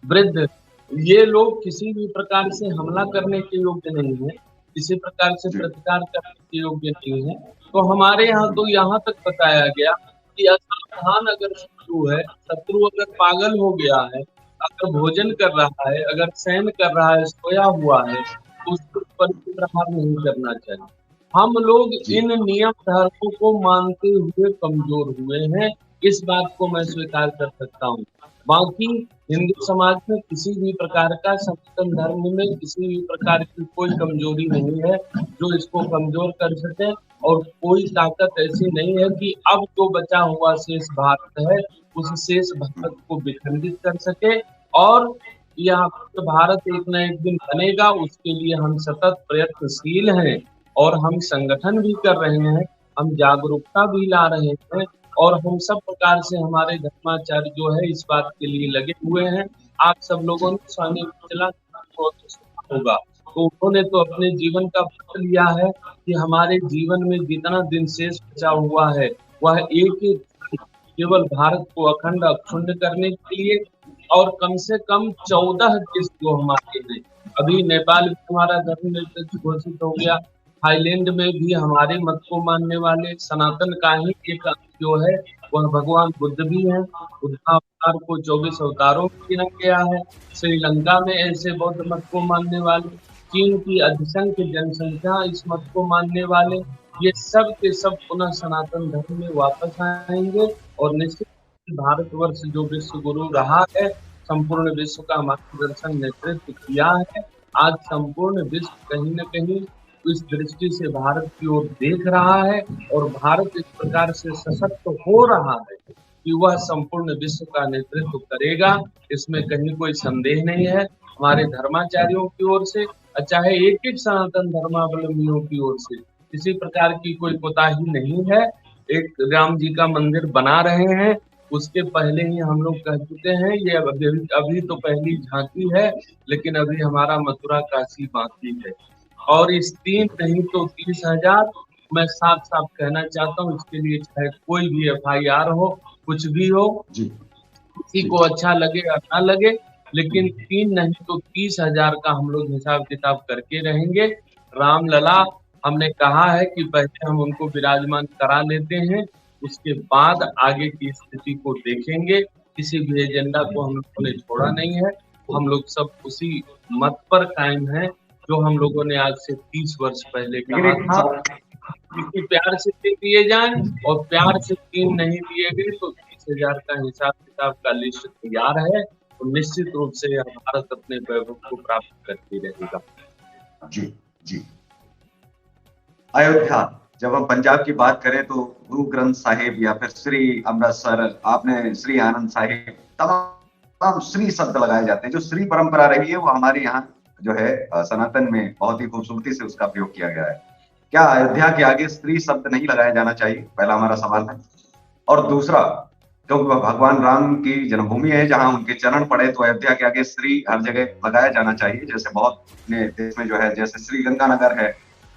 वृद्ध, ये लोग किसी भी प्रकार से हमला करने के योग्य नहीं है, किसी प्रकार से जी प्रतिकार करने के योग्य नहीं है। तो हमारे यहाँ तो यहाँ तक बताया गया कि असावधान अगर शत्रु है, शत्रु अगर पागल हो गया है, अगर भोजन कर रहा है, अगर शयन कर रहा है, सोया हुआ है, तो उसके ऊपर भी प्रहार नहीं करना चाहिए। हम लोग जी इन नियम धर्मों को मानते हुए कमजोर हुए हैं, इस बात को मैं स्वीकार कर सकता हूँ। बाकी हिंदू समाज में किसी भी प्रकार का, सनातन धर्म में किसी भी प्रकार की कोई कमजोरी नहीं है जो इसको कमजोर कर सके। और कोई ताकत ऐसी नहीं है कि अब जो बचा हुआ शेष भारत है, उस शेष भारत को विखंडित कर सके। और यह भारत एक न एक दिन बनेगा, उसके लिए हम सतत प्रयत्नशील हैं। और हम संगठन भी कर रहे हैं, हम जागरूकता भी ला रहे हैं, और हम सब प्रकार से हमारे धर्माचार्य जो है इस बात के लिए लगे हुए हैं। आप सब लोगों जी ने स्वामी विवेकानंद को तो सुना होगा, तो उन्होंने तो अपने जीवन का व्रत लिया है कि हमारे जीवन में जितना दिन शेष बचा हुआ है, वह एक एक केवल भारत को अखंड अक्षुण्ण करने के लिए। और कम से कम 14 देश जो हमारे हैं, अभी नेपाल भी हमारा धर्मनिरपेक्ष घोषित हो गया। थाईलैंड में भी हमारे मत को मानने वाले सनातन का ही एक अंग जो है वह भगवान बुद्ध भी है। बुद्ध अवतार को 24 अवतारों में गिना गया है। श्रीलंका में ऐसे बौद्ध मत को मानने वाले, चीन की अधिसंख्य जनसंख्या इस मत को मानने वाले, ये सब के सब पुनः सनातन धर्म में वापस आएंगे। और निश्चित भारतवर्ष जो विश्व गुरु रहा है, संपूर्ण विश्व का मार्गदर्शन नेतृत्व किया है, आज संपूर्ण विश्व कहीं न कहीं इस दृष्टि से भारत की ओर देख रहा है। और भारत इस प्रकार से सशक्त हो रहा है कि वह संपूर्ण विश्व का नेतृत्व करेगा, इसमें कहीं कोई संदेह नहीं है। हमारे धर्माचार्यों की ओर से, चाहे एक एक सनातन धर्मावलंबियों की ओर से, किसी प्रकार की कोई कोताही नहीं है। एक राम जी का मंदिर बना रहे हैं, उसके पहले ही हम लोग कह चुके हैं, ये अभी तो पहली झांकी है, लेकिन अभी हमारा मथुरा काशी बाकी है। और इस 3 नहीं तो 30,000, मैं साफ साफ कहना चाहता हूँ, इसके लिए चाहे कोई भी FIR हो, कुछ भी हो, जी किसी जी को अच्छा लगे या ना लगे, लेकिन 3 नहीं तो 30,000 का हम लोग हिसाब किताब करके रहेंगे। राम लला, हमने कहा है कि पहले हम उनको विराजमान करा लेते हैं, उसके बाद आगे की स्थिति को देखेंगे। किसी भी एजेंडा को हम लोगों ने छोड़ा नहीं है, हम लोग सब उसी मत पर कायम हैं, जो हम लोगों ने आज से 30 वर्ष पहले लेकिन कहा एक था। बात, क्योंकि प्यार से दे दिए जाएँ और प्यार से 3 नहीं दिए गए तो 30,000 का हिसाब-किताब का लिस्ट तैयार है, तो निश्चित रूप से यह भारत अपने वैभव को प्राप्त करके रहेगा। जी, जी। अयोध्या, जब हम पंजाब की बात करें तो गुरु ग्रंथ साहिब या फिर श्री अमृतसर, आपने श्री आनंद साहिब, तमाम श्री शब्द लगाए जाते हैं। जो श्री परंपरा रही है वो हमारे यहाँ जो है सनातन में बहुत ही खूबसूरती से उसका प्रयोग किया गया है। क्या अयोध्या के आगे स्त्री शब्द नहीं लगाया जाना चाहिए? पहला हमारा सवाल है। और दूसरा, क्योंकि वह भगवान राम की जन्मभूमि है, जहां उनके चरण पड़े, तो अयोध्या के आगे श्री हर जगह लगाया जाना चाहिए। जैसे बहुत अपने देश में जो है, जैसे श्री गंगानगर है,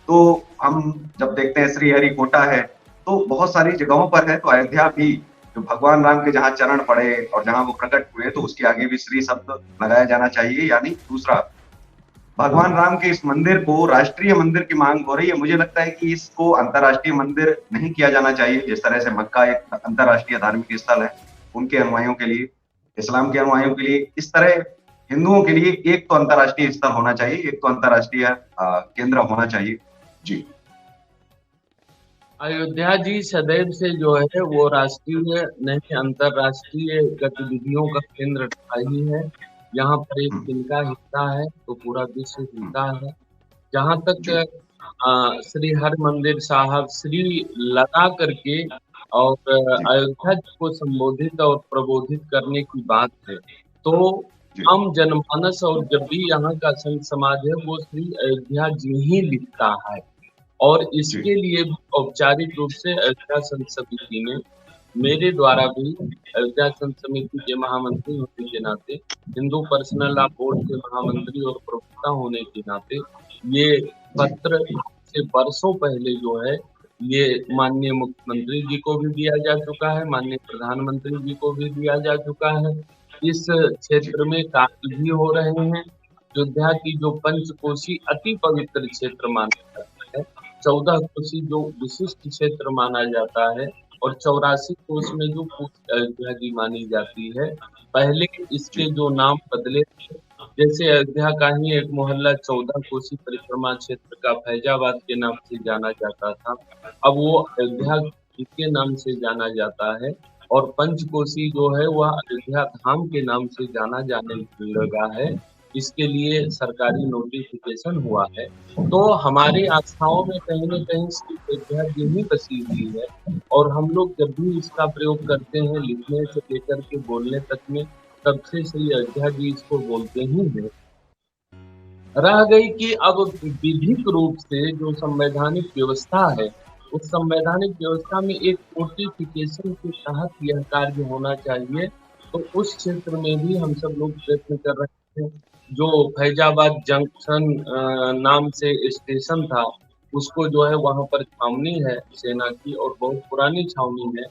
तो हम जब देखते हैं श्री हरिकोटा है, तो बहुत सारी जगहों पर है। तो अयोध्या भी जो भगवान राम के जहां चरण पड़े और जहां वो प्रकट हुए, तो उसके आगे भी श्री शब्द लगाया जाना चाहिए। यानी दूसरा, भगवान राम के इस मंदिर को राष्ट्रीय मंदिर की मांग हो रही है। मुझे लगता है कि इसको अंतर्राष्ट्रीय मंदिर नहीं किया जाना चाहिए। जिस तरह से मक्का एक अंतर्राष्ट्रीय धार्मिक स्थल है उनके अनुयायियों के लिए, इस्लाम के अनुयायियों के लिए, इस तरह हिंदुओं के लिए एक तो अंतर्राष्ट्रीय स्थल होना चाहिए, एक तो अंतर्राष्ट्रीय केंद्र होना चाहिए। जी, अयोध्या जी सदैव से जो है वो राष्ट्रीय नहीं अंतर्राष्ट्रीय गतिविधियों का केंद्र रहा ही है। यहाँ पर एक हम्म, तिनका हिलता है तो पूरा विश्व हम्म, हिलता है। जहाँ तक जी, श्री हरमंदिर साहब श्री लगा करके और जी, अयोध्या जी को संबोधित और प्रबोधित करने की बात है, तो जी, आम जनमानस और जब भी यहाँ का संत समाज है वो श्री अयोध्या जी ही लिखता है। और जी, इसके लिए भी औपचारिक रूप से अयोध्या संत समिति ने मेरे द्वारा भी अयोध्या संत समिति के महामंत्री होने के नाते, हिंदू पर्सनल लॉ बोर्ड के महामंत्री और प्रवक्ता होने के नाते, ये जी, पत्र से बरसों पहले जो है ये माननीय मुख्यमंत्री जी को भी दिया जा चुका है, माननीय प्रधानमंत्री जी को भी दिया जा चुका है। इस जी, क्षेत्र में कार्य भी हो रहे हैं। अयोध्या की जो पंचकोसी अति पवित्र क्षेत्र माना जाता है, 14 कोसी जो विशिष्ट क्षेत्र माना जाता है और 84 कोस में जो पूरी अयोध्या की मानी जाती है। पहले जी, इसके जो नाम बदले थे, जैसे अयोध्या का ही एक मोहल्ला 14 कोसी परिक्रमा क्षेत्र का फैजाबाद के नाम से जाना जाता था। अब वो अयोध्या के नाम से जाना जाता है और पंचकोसी जो है वह अयोध्या धाम के नाम से जाना जाने लगा है। इसके लिए सरकारी नोटिफिकेशन हुआ है। तो हमारी आस्थाओं में कहीं न कहीं श्री अयोध्या जी ही बसी हुई है और हम लोग जब भी इसका प्रयोग करते हैं लिखने से लेकर के बोलने तक में, तब से श्री अयोध्या जी इसको बोलते ही हैं। रह गई कि अब विधिक रूप से जो संवैधानिक व्यवस्था है, उस संवैधानिक व्यवस्था में एक नोटिफिकेशन के तहत यह कार्य होना चाहिए, तो उस क्षेत्र में भी हम सब लोग प्रयत्न कर रहे हैं। जो फैजाबाद जंक्शन नाम से स्टेशन था, उसको जो है वहाँ पर छावनी है सेना की और बहुत पुरानी छावनी है,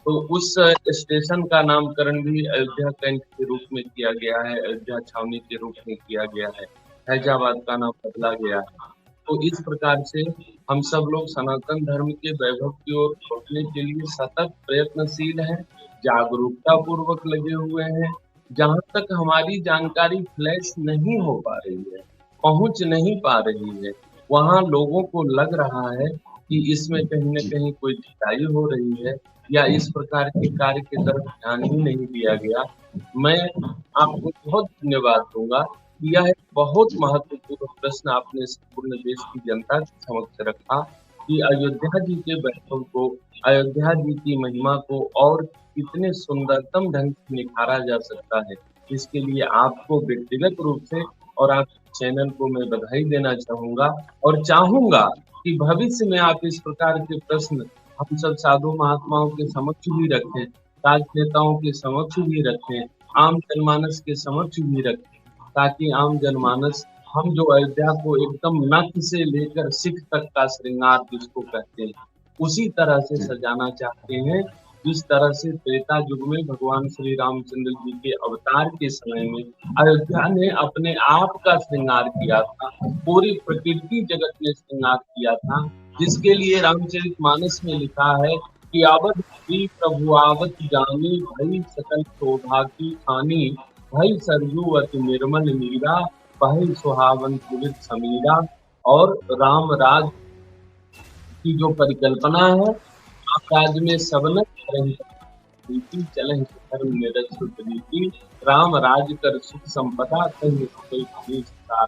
तो उस स्टेशन का नामकरण भी अयोध्या कैंट के रूप में किया गया है, अयोध्या छावनी के रूप में किया गया है। फैजाबाद का नाम बदला गया है। तो इस प्रकार से हम सब लोग सनातन धर्म के वैभव की ओर बढ़ने के लिए सतत प्रयत्नशील हैं, जागरूकता पूर्वक लगे हुए हैं। जहाँ तक हमारी जानकारी फ्लैश नहीं हो पा रही है, पहुँच नहीं पा रही है, वहाँ लोगों को लग रहा है कि इसमें कहीं न जी, कहीं कोई ढिलाई हो रही है या इस प्रकार के कार्य की तरफ ध्यान ही नहीं दिया गया। मैं आपको बहुत धन्यवाद दूँगा। यह एक बहुत जी, महत्वपूर्ण प्रश्न आपने संपूर्ण देश की जनता के समक्ष रखा कि अयोध्या जी के वैभव को, अयोध्या जी की महिमा को और कितने सुंदरतम ढंग से निखारा जा सकता है। इसके लिए आपको व्यक्तिगत रूप से और आपके चैनल को मैं बधाई देना चाहूँगा और चाहूँगा कि भविष्य में आप इस प्रकार के प्रश्न हम सब साधु महात्माओं के समक्ष भी रखें, राजनेताओं के समक्ष भी रखें, आम जनमानस के समक्ष भी रखें। ताकि आम जनमानस हम जो अयोध्या को एकदम नख से लेकर सिख तक का श्रृंगार जिसको कहते हैं, उसी तरह से जी, सजाना चाहते हैं जिस तरह से त्रेता युग में भगवान श्री रामचंद्र जी के अवतार के समय में अयोध्या ने अपने आप का श्रृंगार किया था, पूरी प्रकृति जगत ने श्रृंगार किया था, जिसके लिए रामचरितमानस में लिखा है कि अवध श्री प्रभु आवत जानी, भई सकल शोभा की खानी, भई सरयू अति निर्मल नीरा, बही सुहावन सुविध समीरा। और राम राज की जो परिकल्पना है, राम राज में सबन प्रीति, चलहि धर्म निरत सुख रीति, राम राज कर सुख संपदा, कहीं कोई कमी सितार।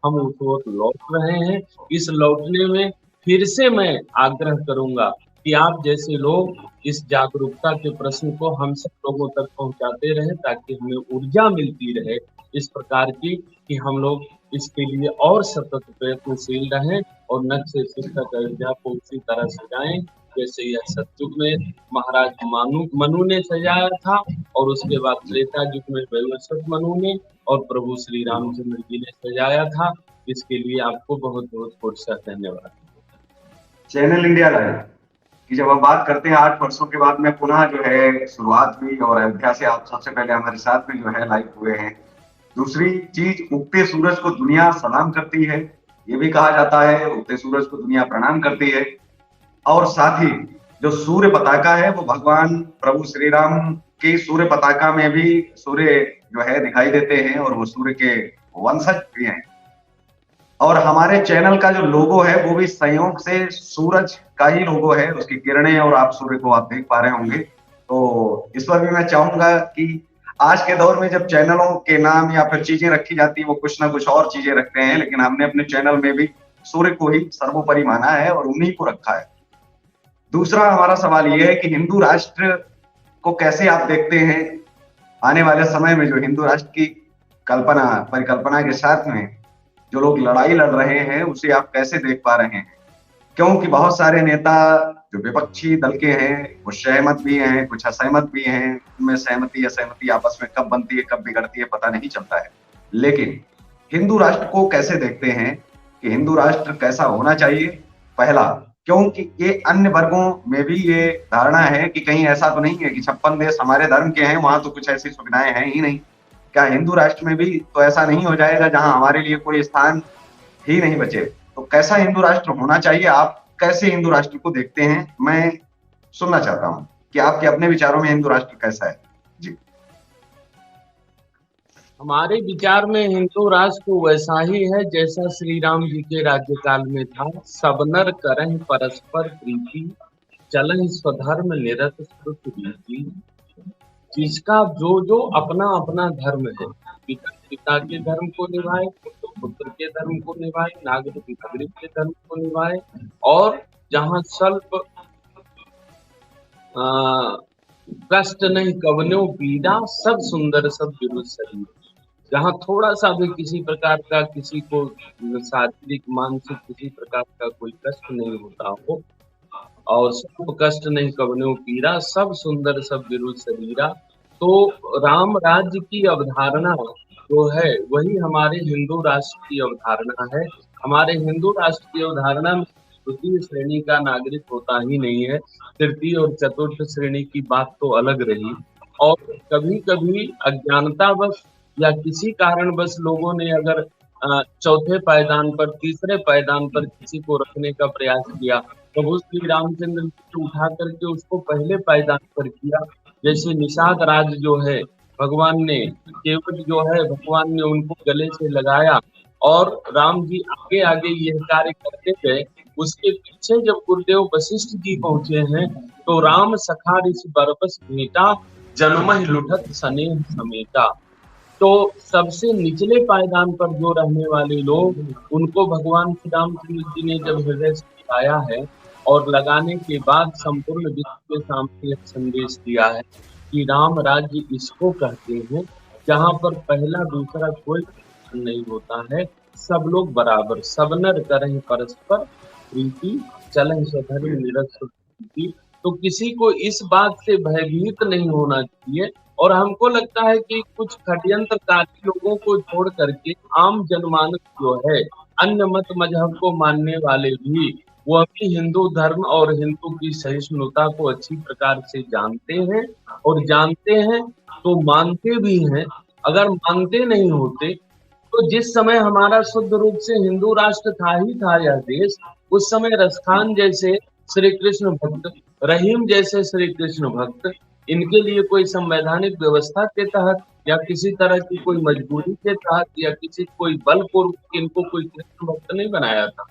हम उस ओर लौट रहे हैं। इस लौटने में फिर से मैं आग्रह करूंगा कि आप जैसे लोग इस जागरूकता के प्रश्न को हम सब लोगों तक पहुंचाते रहें, ताकि हमें ऊर्जा मिलती रहे इस प्रकार की कि हम लोग इसके लिए और सतत प्रयत्नशील रहें और नक्शे शिक्षक अयोध्या को उसी तरह सजाएं जैसे यह सतयुग में महाराज मनु ने सजाया था, और उसके बाद त्रेता युग में वैवस्वत मनु ने और प्रभु श्री रामचंद्र जी ने सजाया था। इसके लिए आपको बहुत बहुत पुरस्कार, धन्यवाद। चैनल इंडिया लाइव की जब हम बात करते हैं 8 वर्षों के बाद में पुनः जो है शुरुआत हुई और अयोध्या से आप सबसे पहले हमारे साथ में जो है लाइव हुए हैं। दूसरी चीज, उगते सूरज को दुनिया सलाम करती है, ये भी कहा जाता है उगते सूरज को दुनिया प्रणाम करती है। और साथ ही जो सूर्य पताका है वो भगवान प्रभु श्री राम की सूर्य पताका में भी सूर्य जो है दिखाई देते हैं और वो सूर्य के वंशज भी हैं। और हमारे चैनल का जो लोगो है वो भी संयोग से सूरज का ही लोगो है, उसकी किरणें, और आप सूर्य को आप देख पा रहे होंगे। तो इस पर भी मैं चाहूंगा कि आज के दौर में जब चैनलों के नाम या फिर चीजें रखी जाती है वो कुछ ना कुछ और चीजें रखते हैं, लेकिन हमने अपने चैनल में भी सूर्य को ही सर्वोपरि माना है और उन्हीं को रखा है। दूसरा हमारा सवाल ये है कि हिंदू राष्ट्र को कैसे आप देखते हैं आने वाले समय में, जो हिंदू राष्ट्र की परिकल्पना के साथ में जो लोग लड़ाई लड़ रहे हैं उसे आप कैसे देख पा रहे हैं? क्योंकि बहुत सारे नेता जो विपक्षी दल के हैं वो सहमत भी हैं, कुछ असहमत भी हैं, उनमें सहमति असहमति आपस में कब बनती है कब बिगड़ती है पता नहीं चलता है। लेकिन हिंदू राष्ट्र को कैसे देखते हैं कि हिंदू राष्ट्र कैसा होना चाहिए? पहला, क्योंकि ये अन्य वर्गों में भी ये धारणा है कि कहीं ऐसा तो नहीं है कि 56 देश हमारे धर्म के हैं, वहां तो कुछ ऐसी सुविधाएं हैं ही नहीं। क्या हिंदू राष्ट्र में भी तो ऐसा नहीं हो जाएगा जहां हमारे लिए कोई स्थान ही नहीं बचे? तो कैसा हिंदू राष्ट्र होना चाहिए? आप कैसे हिंदू राष्ट्र को देखते हैं? मैं सुनना चाहता हूं कि आपके अपने विचारों में हिंदू राष्ट्र कैसा है। जी, हमारे विचार में हिंदू राष्ट्र वैसा ही है जैसा श्री राम जी के राज्यकाल में था। सब नर करहि परस्पर प्रीति, चलहि स्वधर्म निरत श्रुत रीति। जिसका जो जो अपना अपना धर्म है, पिता के धर्म को निभाए, पुत्र के धर्म को निभाए, नागरिक के धर्म को निभाए, और जहाँ स्वल्प कष्ट नहीं कवनो पीड़ा, सब सुंदर सब विरुद्ध शरीर। जहाँ थोड़ा सा भी किसी प्रकार का किसी को शारीरिक मानसिक किसी प्रकार का कोई कष्ट नहीं होता हो, और सब कष्ट नहीं कवनो पीड़ा, सब सुंदर सब विरुद्ध शरीरा। तो राम राज्य की अवधारणा जो है वही हमारे हिंदू राष्ट्र की अवधारणा है। हमारे हिंदू राष्ट्र की अवधारणा में तृतीय श्रेणी का नागरिक होता ही नहीं है, तृतीय और चतुर्थ श्रेणी की बात तो अलग रही। और कभी कभी अज्ञानतावश या किसी कारणवश लोगों ने अगर चौथे पायदान पर, तीसरे पायदान पर किसी को रखने का प्रयास किया, प्रभु श्री रामचंद्र जी को उठा करके उसको पहले पायदान पर किया। जैसे निषाद राज जो है भगवान ने, केवट जो है भगवान ने उनको गले से लगाया, और राम जी आगे आगे यह कार्य करते गए। उसके पीछे जब गुरुदेव वशिष्ठ जी पहुंचे हैं तो राम सखा ऋषि बरबस भेटा, जन्महि लुठत स्नेह समेटा। तो सबसे निचले पायदान पर जो रहने वाले लोग, उनको भगवान श्री रामचंद्र जी ने जब हृदय से लगाया है और लगाने के बाद संपूर्ण विश्व के सामने एक संदेश दिया है कि राम राज्य इसको कहते हैं जहाँ पर पहला दूसरा कोई नहीं होता है, सब लोग बराबर, सब नर करहि परस्पर प्रीति, चलहि स्वधर्म निरत सुख रीति। तो किसी को इस बात से भयभीत नहीं होना चाहिए। और हमको लगता है कि कुछ षड्यंत्रकारी लोगों को छोड़ करके आम जनमानस जो है, अन्य मत मजहब को मानने वाले भी वो अभी हिंदू धर्म और हिंदू की सहिष्णुता को अच्छी प्रकार से जानते हैं, और जानते हैं तो मानते भी हैं। अगर मानते नहीं होते तो जिस समय हमारा शुद्ध रूप से हिंदू राष्ट्र था ही था यह देश, उस समय रसखान जैसे श्री कृष्ण भक्त, रहीम जैसे श्री कृष्ण भक्त, इनके लिए कोई संवैधानिक व्यवस्था के तहत या किसी तरह की कोई मजबूरी के तहत या किसी कोई बलपूर्वक इनको कोई कृष्ण भक्त नहीं बनाया था।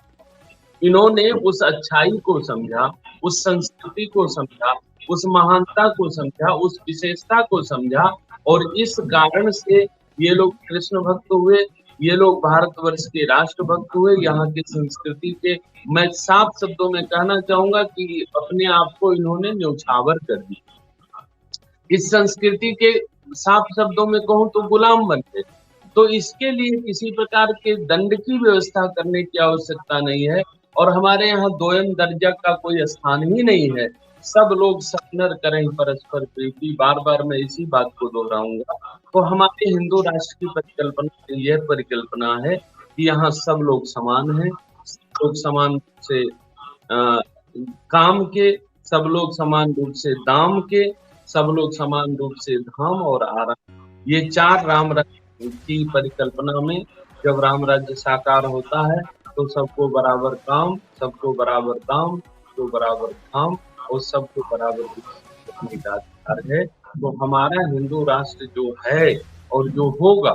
इन्होंने उस अच्छाई को समझा, उस संस्कृति को समझा, उस महानता को समझा, उस विशेषता को समझा, और इस कारण से ये लोग कृष्ण भक्त हुए, ये लोग भारतवर्ष के राष्ट्रभक्त हुए, यहाँ की संस्कृति के, मैं साफ शब्दों में कहना चाहूंगा कि अपने आप को इन्होंने न्यौछावर कर दिया। इस संस्कृति के साफ शब्दों में कहूं तो गुलाम बन गए। तो इसके लिए किसी प्रकार के दंड की व्यवस्था करने की आवश्यकता नहीं है, और हमारे यहाँ दोयम दर्जा का कोई स्थान ही नहीं है। सब लोग सपनर करें परस्पर प्रीति, बार बार मैं इसी बात को दोहराऊंगा। तो हमारे हिंदू राष्ट्र की परिकल्पना यह परिकल्पना है कि यहाँ सब लोग समान हैं, सब लोग समान रूप से काम के, सब लोग समान रूप से दाम के, सब लोग समान रूप से धाम और आराम। ये चार राम राज्य की परिकल्पना में जब राम राज्य साकार होता है तो सबको बराबर काम, सबको बराबर दाम, सबको बराबर धाम और सबको बराबर करने का अधिकार है। तो हमारा हिंदू राष्ट्र जो है और जो होगा,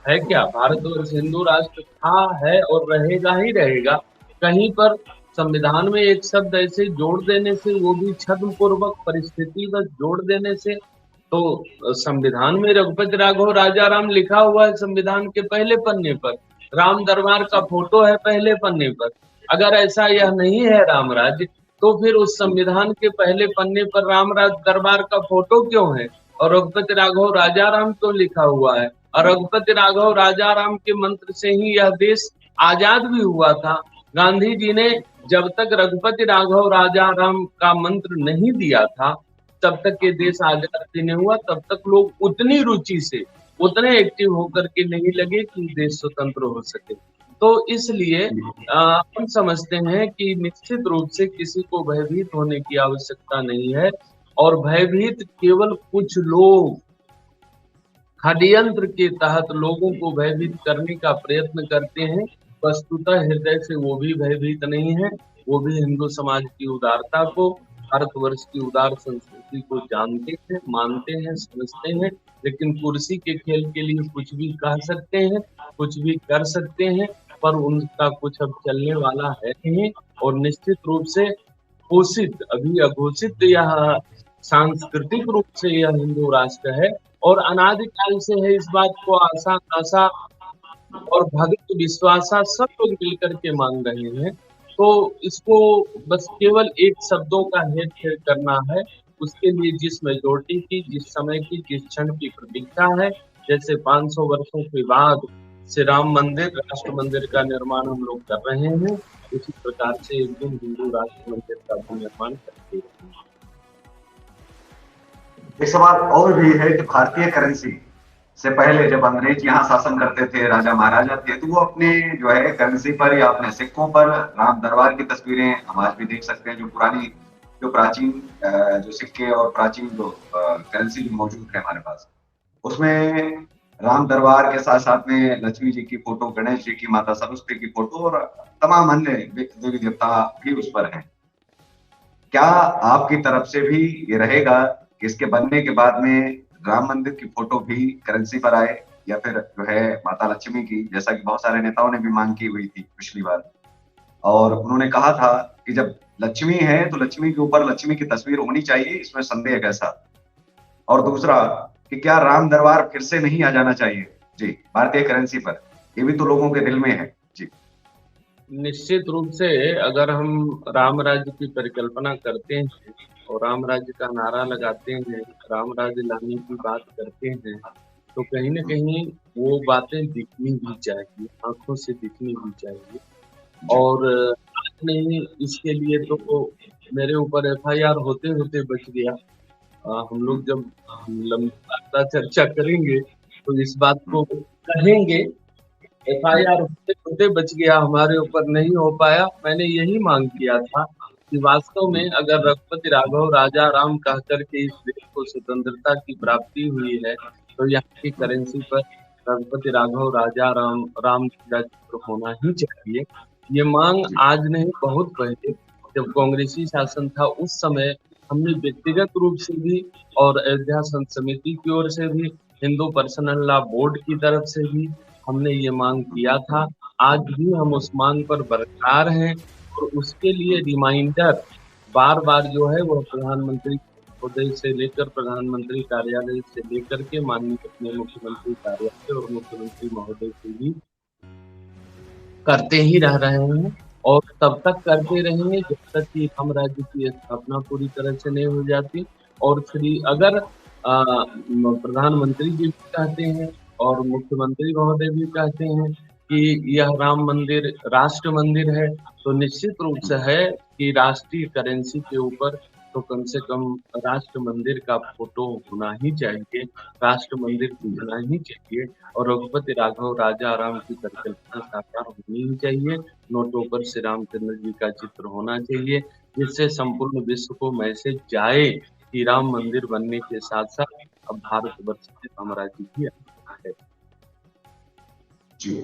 है क्या, भारतवर्ष हिंदू राष्ट्र था, है और रहेगा ही रहेगा। कहीं पर संविधान में एक शब्द ऐसे जोड़ देने से, वो भी छद्म पूर्वक परिस्थितिगत जोड़ देने से, तो संविधान में रघुपति राघव राजा राम लिखा हुआ है संविधान के पहले पन्ने पर, राम दरबार का फोटो है पहले पन्ने पर। अगर ऐसा यह नहीं है राम राज्य, तो फिर उस संविधान के पहले पन्ने पर राम दरबार का फोटो क्यों है, और रघुपति राघव राजा राम क्यों लिखा हुआ है? और रघुपति राघव राजा राम के मंत्र से ही यह देश आजाद भी हुआ था। गांधी जी ने जब तक रघुपति राघव राजा राम का मंत्र नहीं दिया था, तब तक ये देश आजाद भी नहीं हुआ, तब तक लोग उतनी रुचि से, उतने एक्टिव होकर के नहीं लगे कि देश स्वतंत्र हो सके। तो इसलिए हम समझते हैं कि निश्चित रूप से किसी को भयभीत होने की आवश्यकता नहीं है, और भयभीत केवल कुछ लोग षड्यंत्र के तहत लोगों को भयभीत करने का प्रयत्न करते हैं। वस्तुतः हृदय से वो भी भयभीत नहीं है, वो भी हिंदू समाज की उदारता को, भारतवर्ष की उदार संस्कृति को जानते हैं, मानते हैं, समझते हैं, लेकिन कुर्सी के खेल के लिए कुछ भी कह सकते हैं, कुछ भी कर सकते हैं, पर उनका कुछ अब चलने वाला है नहीं। और निश्चित रूप से घोषित, अभी अघोषित यह सांस्कृतिक रूप से यह हिंदू राष्ट्र है, और अनादिकाल से है, इस बात को आशा आशा और भक्त विश्वासा सब लोग मिलकर के मान रहे हैं। तो इसको बस केवल एक शब्दों का हेर फेर करना है, उसके लिए जिस मेजोरिटी की, जिस समय की, जिस क्षण की प्रतीक्षा है, जैसे 500 वर्षों के बाद श्री राम मंदिर, राष्ट्र मंदिर का निर्माण हम लोग कर रहे हैं, उसी प्रकार से एक दिन हिंदू राष्ट्र मंदिर का भी निर्माण करते हैं। एक सवाल और भी है कि भारतीय करेंसी से पहले जब अंग्रेज यहाँ शासन करते थे, राजा महाराजा थे, तो वो अपने जो है करेंसी पर या अपने सिक्कों पर राम दरबार की तस्वीरें हम आज भी देख सकते हैं। जो पुरानी, जो प्राचीन जो सिक्के और प्राचीन जो करेंसी जो मौजूद है हमारे पास, उसमें राम दरबार के साथ साथ में लक्ष्मी जी की फोटो, गणेश जी की, माता सरस्वती की फोटो और तमाम अन्य देवी देवता भी उस पर हैं। क्या आपकी तरफ से भी ये रहेगा कि इसके बनने के बाद में राम मंदिर की फोटो भी करेंसी पर आए, या फिर जो है माता लक्ष्मी की, जैसा कि बहुत सारे नेताओं ने भी मांग की हुई थी पिछली बार, और उन्होंने कहा था कि जब लक्ष्मी है तो लक्ष्मी के ऊपर लक्ष्मी की तस्वीर होनी चाहिए, इसमें संदेह कैसा? और दूसरा कि क्या राम दरबार फिर से नहीं आ जाना चाहिए जी भारतीय करेंसी पर? ये भी तो लोगों के दिल में है जी। निश्चित रूप से अगर हम राम राज्य की परिकल्पना करते हैं और राम राज्य का नारा लगाते हैं, राम राज्य लाने की बात करते हैं, तो कहीं ना कहीं वो बातें दिखनी भी चाहिए, आंखों से दिखनी भी चाहिए। और आज नहीं, इसके लिए तो मेरे ऊपर FIR होते होते बच गया। हम लोग जब लंबी चर्चा करेंगे तो इस बात को कहेंगे FIR होते होते बच गया, हमारे ऊपर नहीं हो पाया। मैंने यही मांग किया था कि वास्तव में अगर रघुपति राघव राजा राम कह करके इस देश को स्वतंत्रता की प्राप्ति हुई है, तो यहाँ की करेंसी पर रघुपति राघव राजा राम जी का चित्र होना ही चाहिए। ये मांग जी आज नहीं, बहुत पहले जब कांग्रेसी शासन था उस समय हमने व्यक्तिगत रूप से भी और अयोध्या संत समिति की ओर से भी, हिंदू पर्सनल लॉ बोर्ड की तरफ से भी हमने ये मांग किया था। आज भी हम उस मांग पर बरकरार हैं और उसके लिए रिमाइंडर बार बार जो है वो प्रधानमंत्री महोदय से लेकर प्रधानमंत्री कार्यालय से लेकर के माननीय अपने मुख्यमंत्री कार्यालय और मुख्यमंत्री महोदय से भी करते ही रह रहे हैं और तब तक करते रहेंगे जब तक कि राम राज्य की स्थापना पूरी तरह से नहीं हो जाती। और श्री अगर प्रधानमंत्री जी भी कहते हैं और मुख्यमंत्री महोदय भी कहते हैं कि यह राम मंदिर राष्ट्र मंदिर है, तो निश्चित रूप से है कि राष्ट्रीय करेंसी के ऊपर तो कम से कम राष्ट्र मंदिर का फोटो होना ही चाहिए, राष्ट्र मंदिर दिखना ही चाहिए और रघुपति राघव राजा राम की परिकल्पना साकार होनी ही चाहिए। नोटों पर श्री रामचंद्र जी का चित्र होना चाहिए, जिससे संपूर्ण विश्व को मैसेज जाए कि राम मंदिर बनने के साथ साथ अब भारतवर्ष में साम्राज्य की स्थापना है। जी।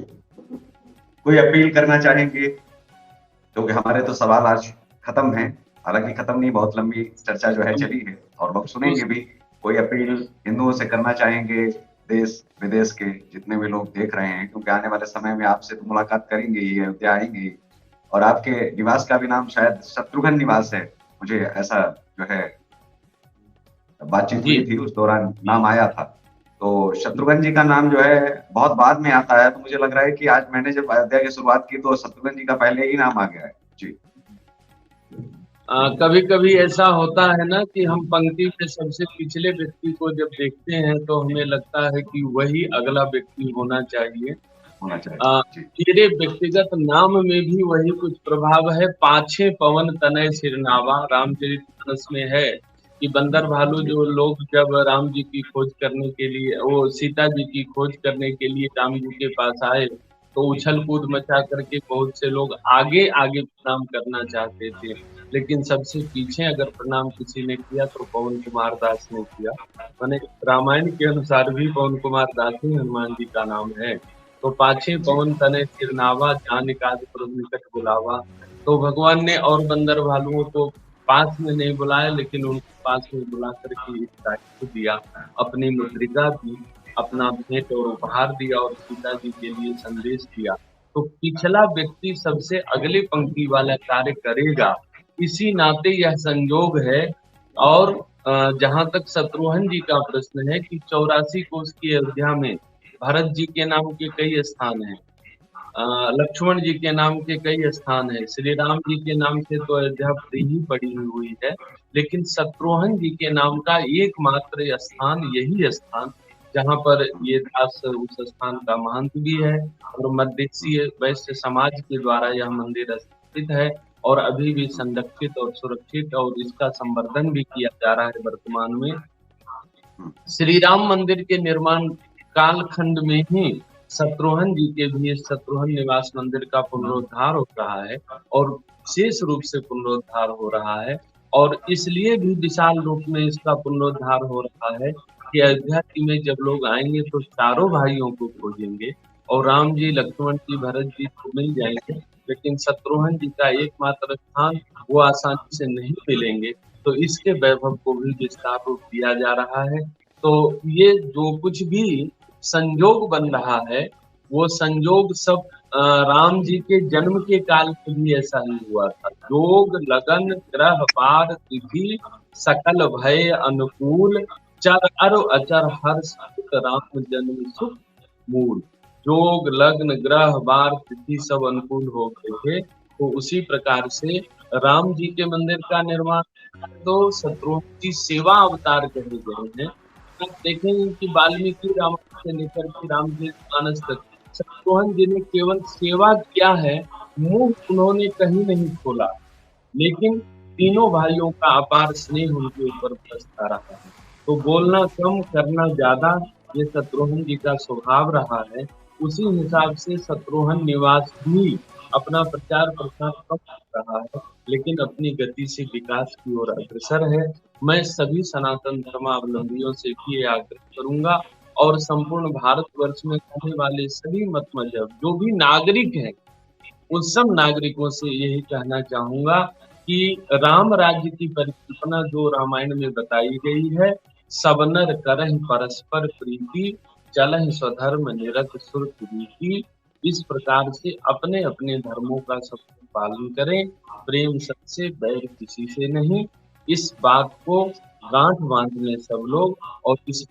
कोई अपील करना चाहेंगे? क्योंकि हमारे तो सवाल आज खत्म हैं, हालांकि खत्म नहीं, बहुत लंबी चर्चा जो है चली है और लोग सुनेंगे भी। कोई अपील हिंदुओं से करना चाहेंगे, देश विदेश के जितने भी लोग देख रहे हैं, क्योंकि आने वाले समय में आपसे तो मुलाकात करेंगे ही, अयोध्या आएंगे और आपके निवास का भी नाम शायद शत्रुघ्न निवास है, मुझे ऐसा जो है बातचीत हुई थी उस दौरान नाम आया था। तो शत्रुघ्न जी का नाम जो है बहुत बाद में आता है, तो मुझे लग रहा है कि आज मैंने जब अयोध्या की शुरुआत की तो शत्रुघ्न जी का पहले ही नाम आ गया है। जी। कभी कभी ऐसा होता है ना कि हम पंक्ति में सबसे पिछले व्यक्ति को जब देखते हैं तो हमें लगता है कि वही अगला व्यक्ति होना चाहिए। होना चाहिए। जी। मेरे व्यक्तिगत नाम में भी वही कुछ प्रभाव है। पाछे पवन तनय सिरनावा रामचरितमानस में है कि बंदर भालू जो लोग जब राम जी की खोज करने के लिए, वो सीता जी की खोज करने के लिए राम जी के पास आए, तो उछल कूद मचा करके बहुत से लोग आगे आगे प्रणाम करना चाहते थे, लेकिन सबसे पीछे अगर प्रणाम किसी ने किया तो पवन कुमार दास ने किया। माने रामायण के अनुसार भी पवन कुमार दास ही हनुमान जी का नाम है। तो पाछे पवन तनय सिरनावा जान काज प्रभु निकट बुलावा। तो भगवान ने और बंदर भालुओं को पास में नहीं बुलाया, लेकिन उनको पास में बुला करके इस दायित्व दिया, अपनी मुद्रिका दी, अपना भेंट और उपहार दिया और सीता जी के लिए संदेश दिया। तो पिछला व्यक्ति सबसे अगले पंक्ति वाला कार्य करेगा, इसी नाते यह संयोग है। और जहां तक शत्रुघ्न जी का प्रश्न है कि 84 कोस की अयोध्या में भरत जी के नाम के कई स्थान हैं, लक्ष्मण जी के नाम के कई स्थान हैं, श्री राम जी के नाम से तो अयोध्या पड़ी ही पड़ी हुई है, लेकिन शत्रुघ्न जी के नाम का एकमात्र स्थान यही स्थान जहाँ पर ये दास उस स्थान का महंत भी है और मध्यदेशीय वैश्य समाज के द्वारा यह मंदिर स्थापित है और अभी भी संरक्षित और सुरक्षित, और इसका संवर्धन भी किया जा रहा है वर्तमान में। श्री राम मंदिर के निर्माण कालखंड में ही शत्रुघ्न जी के भी शत्रुघ्न निवास मंदिर का पुनरुद्धार हो रहा है और विशेष रूप से पुनरुद्धार हो रहा है। और इसलिए भी विशाल रूप में इसका पुनरुद्धार हो रहा है कि अयोध्या जी में जब लोग आएंगे तो चारों भाइयों को खोजेंगे और राम जी, लक्ष्मण जी, भरत जी तो मिल जाएंगे, लेकिन शत्रुघ्न जी का एकमात्र स्थान वो आसानी से नहीं मिलेंगे। तो इसके वैभव को भी विस्तार रूप दिया जा रहा है। तो ये जो कुछ भी संयोग बन रहा है, वो संयोग सब राम जी के जन्म के काल में भी ऐसा ही हुआ था। योग लगन ग्रह पार तिथि सकल भय अनुकूल, चर अर अचर हर्ष राम जन्म सुख मूल। योग लग्न ग्रह बार तिथि सब अनुकूल हो गए थे, तो उसी प्रकार से राम जी के मंदिर का निर्माण तो शत्रुघ्न की सेवा अवतार कहे गए हैं। आप देखेंगे कि वाल्मीकि रामायण से लेकर के रामचरितमानस तक शत्रुघ्न जी ने केवल सेवा किया है, मुंह उन्होंने कहीं नहीं खोला, लेकिन तीनों भाइयों का अपार स्नेह उनके ऊपर बरसता रहा है। तो बोलना कम करना ज्यादा, ये शत्रुघ्न जी का स्वभाव रहा है उसी हिसाब से शत्रुघ्न निवास भी अपना प्रचार प्रसार कम कर रहा है, लेकिन अपनी गति से विकास की ओर अग्रसर है। मैं सभी सनातन धर्मावलंबियों से भी ये आग्रह करूंगा और संपूर्ण भारतवर्ष में रहने वाले सभी मत मजहब जो भी नागरिक हैं, उन सब नागरिकों से यही कहना चाहूंगा कि राम राज्य की परिकल्पना जो रामायण में बताई गई है, सब नर करहि परस्पर प्रीति, चलहि स्वधर्म निरत सुरत रीति, इस प्रकार से अपने अपने धर्मों का सब पालन करें, प्रेम सबसे बैर किसी से नहीं। इस बात को गांठ बांध लें सब लोग और इस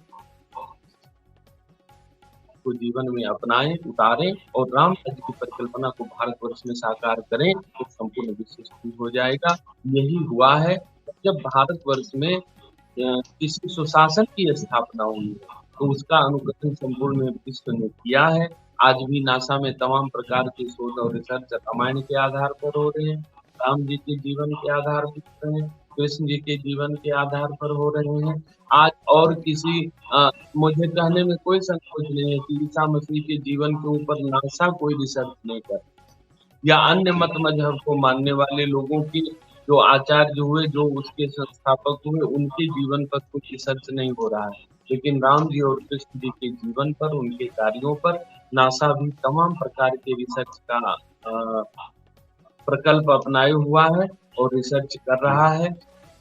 को जीवन में अपनाएं, उतारें और राम राज्य की परिकल्पना को भारतवर्ष में साकार करें, तो संपूर्ण विश्व सुखी हो जाएगा। यही हुआ है जब भारतवर्ष में किसी सुशासन की स्थापना हुई, तो उसका अनुकरण संपूर्ण विश्व ने किया है। आज भी नासा में तमाम प्रकार के शोध और रिसर्च रामायण के आधार पर हो रहे हैं, राम जी के जीवन के आधार पर हो रहे हैं, कृष्ण जी के जीवन के आधार पर हो रहे हैं। आज और किसी मुझे कहने में कोई संकोच नहीं है कि ईसा मसीह के जीवन के ऊपर नासा कोई रिसर्च नहीं कर, या अन्य मत मजहब को मानने वाले लोगों की जो आचार्य हुए, जो उसके संस्थापक हुए, उनके जीवन पर कुछ रिसर्च नहीं हो रहा है। लेकिन राम जी और कृष्ण जी के जीवन पर, उनके कार्यों पर नासा भी तमाम प्रकार के रिसर्च का प्रकल्प अपनाए हुआ है और रिसर्च कर रहा है।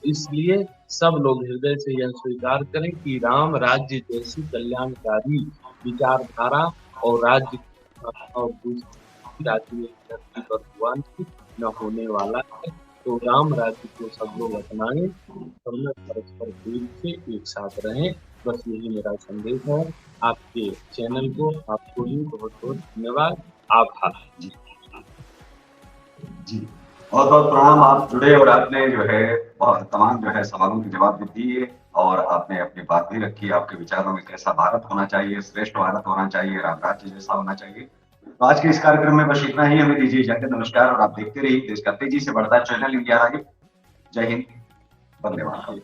इसलिए सब लोग हृदय से यह स्वीकार करें कि राम राज्य जैसी कल्याणकारी विचारधारा और राज्य और दूसरी राज्य धरती पर हुआ न होने वाला है। तो राम राज्य को सब लोग अपनाएं, सब में परस्पर प्रेम से एक साथ रहें। बस यही मेरा संदेश है। आपके चैनल को, आपको भी बहुत बहुत धन्यवाद, आभार। जी, बहुत बहुत प्रणाम। आप जुड़े और आपने जो है बहुत तमाम जो है सवालों के जवाब भी दिए और आपने अपनी बात भी रखी, आपके विचारों में कैसा भारत होना चाहिए, श्रेष्ठ भारत होना चाहिए, राम राज्य जैसा होना चाहिए। तो आज के इस कार्यक्रम में बस इतना ही, हमें दीजिए इजाजत, नमस्कार। और आप देखते रहिए देश का तेजी से बढ़ता चैनल इंडिया आगे। जय हिंद, वंदे मातरम।